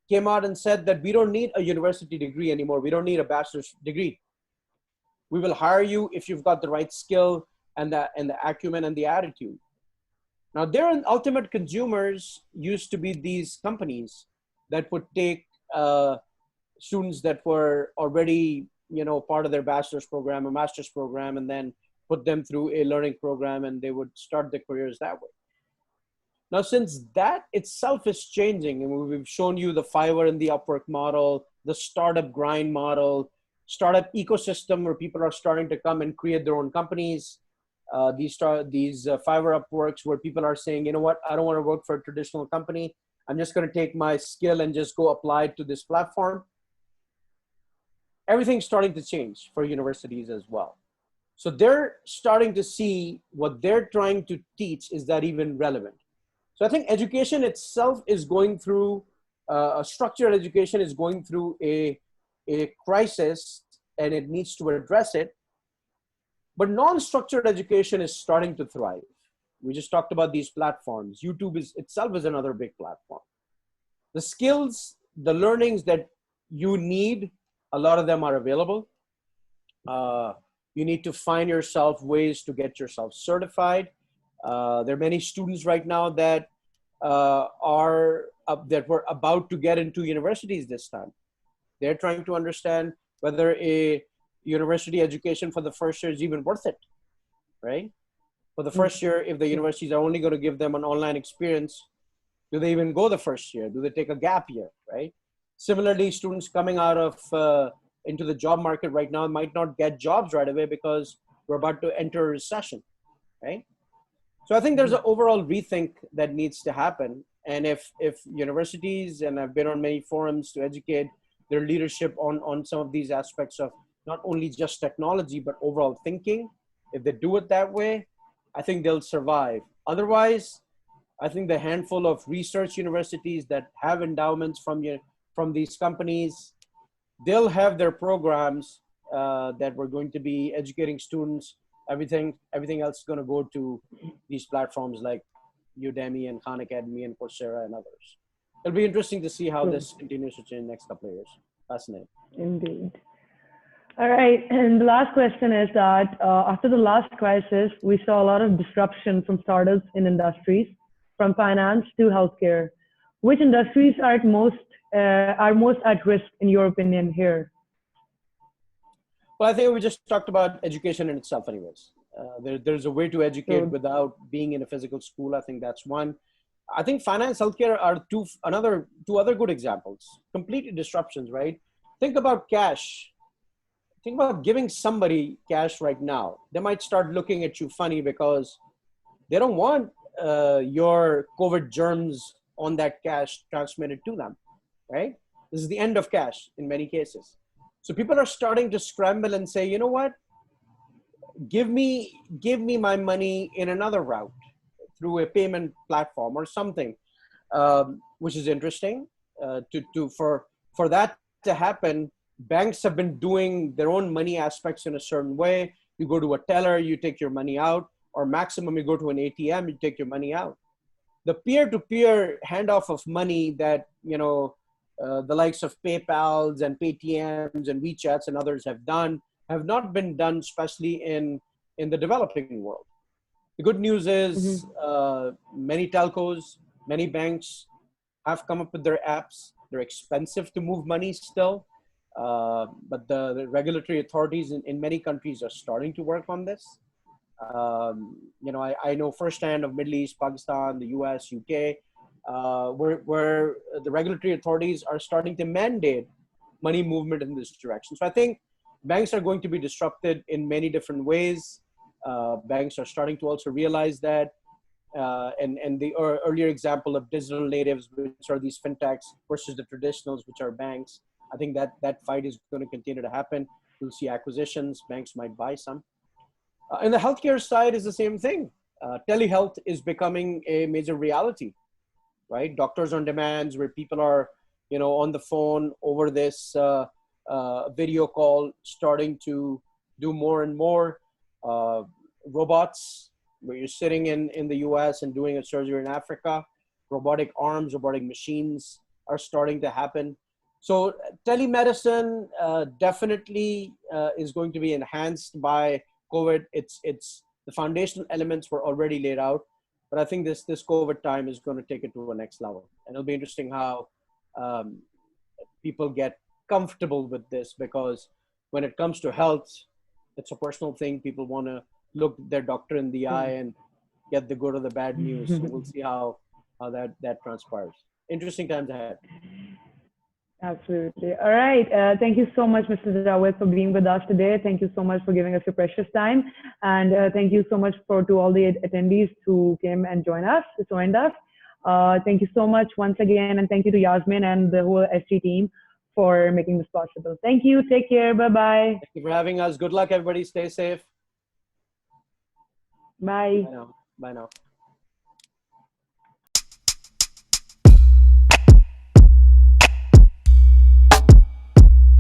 came out and said that we don't need a university degree anymore. We don't need a bachelor's degree. We will hire you if you've got the right skill and the acumen and the attitude. Now, their ultimate consumers used to be these companies that would take students that were already, part of their bachelor's program or master's program, and then put them through a learning program, and they would start their careers that way. Now, since that itself is changing, and we've shown you the Fiverr and the Upwork model, the startup grind model, startup ecosystem where people are starting to come and create their own companies. These Fiverr Upworks where people are saying, you know what, I don't want to work for a traditional company. I'm just going to take my skill and just go apply it to this platform. Everything's starting to change for universities as well. So they're starting to see what they're trying to teach, is that even relevant? So I think education itself is going through, structured education is going through a crisis, and it needs to address it. But non-structured education is starting to thrive. We just talked about these platforms. YouTube itself is another big platform. The skills, the learnings that you need, a lot of them are available. You need to find yourself ways to get yourself certified. There are many students right now that were about to get into universities this time. They're trying to understand whether a university education for the first year is even worth it, right? For the first year, if the universities are only going to give them an online experience, do they even go the first year? Do they take a gap year, right? Similarly, students coming out of into the job market right now might not get jobs right away because we're about to enter a recession, right? So I think there's an overall rethink that needs to happen. And if universities, and I've been on many forums to educate their leadership on some of these aspects of not only just technology, but overall thinking, if they do it that way, I think they'll survive. Otherwise, I think the handful of research universities that have endowments from these companies, they'll have their programs that we're going to be educating students. Everything else is going to go to these platforms like Udemy and Khan Academy and Coursera and others. It'll be interesting to see how this continues to change in the next couple of years. Fascinating. Indeed. All right. And the last question is that after the last crisis, we saw a lot of disruption from startups in industries, from finance to healthcare. Which industries are most at risk, in your opinion, here? Well, I think we just talked about education in itself anyways. There's a way to educate without being in a physical school. I think that's one. I think finance, healthcare are two other good examples. Complete disruptions, right? Think about cash. Think about giving somebody cash right now. They might start looking at you funny because they don't want your COVID germs on that cash transmitted to them, right? This is the end of cash in many cases. So people are starting to scramble and say, you know what? Give me my money in another route through a payment platform or something, which is interesting. For that to happen, banks have been doing their own money aspects in a certain way. You go to a teller, you take your money out, or maximum you go to an ATM, you take your money out. The peer-to-peer handoff of money that, the likes of PayPals and Paytms and WeChats and others have done have not been done, especially in the developing world. The good news is many telcos, many banks have come up with their apps. They're expensive to move money still, but the regulatory authorities in many countries are starting to work on this. I know firsthand of Middle East, Pakistan, the US, UK, where the regulatory authorities are starting to mandate money movement in this direction. So I think banks are going to be disrupted in many different ways. Banks are starting to also realize that. And the earlier example of digital natives, which are these fintechs versus the traditionals, which are banks, I think that fight is going to continue to happen. You'll see acquisitions. Banks might buy some. And the healthcare side is the same thing. Telehealth is becoming a major reality, right? Doctors on demands, where people are, on the phone over this video call, starting to do more and more. Robots, where you're sitting in the US and doing a surgery in Africa. Robotic arms, robotic machines are starting to happen. So telemedicine definitely is going to be enhanced by COVID. It's the foundational elements were already laid out, but I think this COVID time is going to take it to a next level, and it'll be interesting how people get comfortable with this, because when it comes to health, it's a personal thing. People want to look their doctor in the eye and get the good or the bad news. So we'll see how that transpires. Interesting times ahead. Absolutely. All right. Thank you so much, Mr. Javaid, for being with us today. Thank you so much for giving us your precious time. And thank you so much to all the attendees who came and joined us. Thank you so much once again. And thank you to Yasmin and the whole SG team for making this possible. Thank you. Take care. Bye-bye. Thank you for having us. Good luck, everybody. Stay safe. Bye. Bye now. Bye now.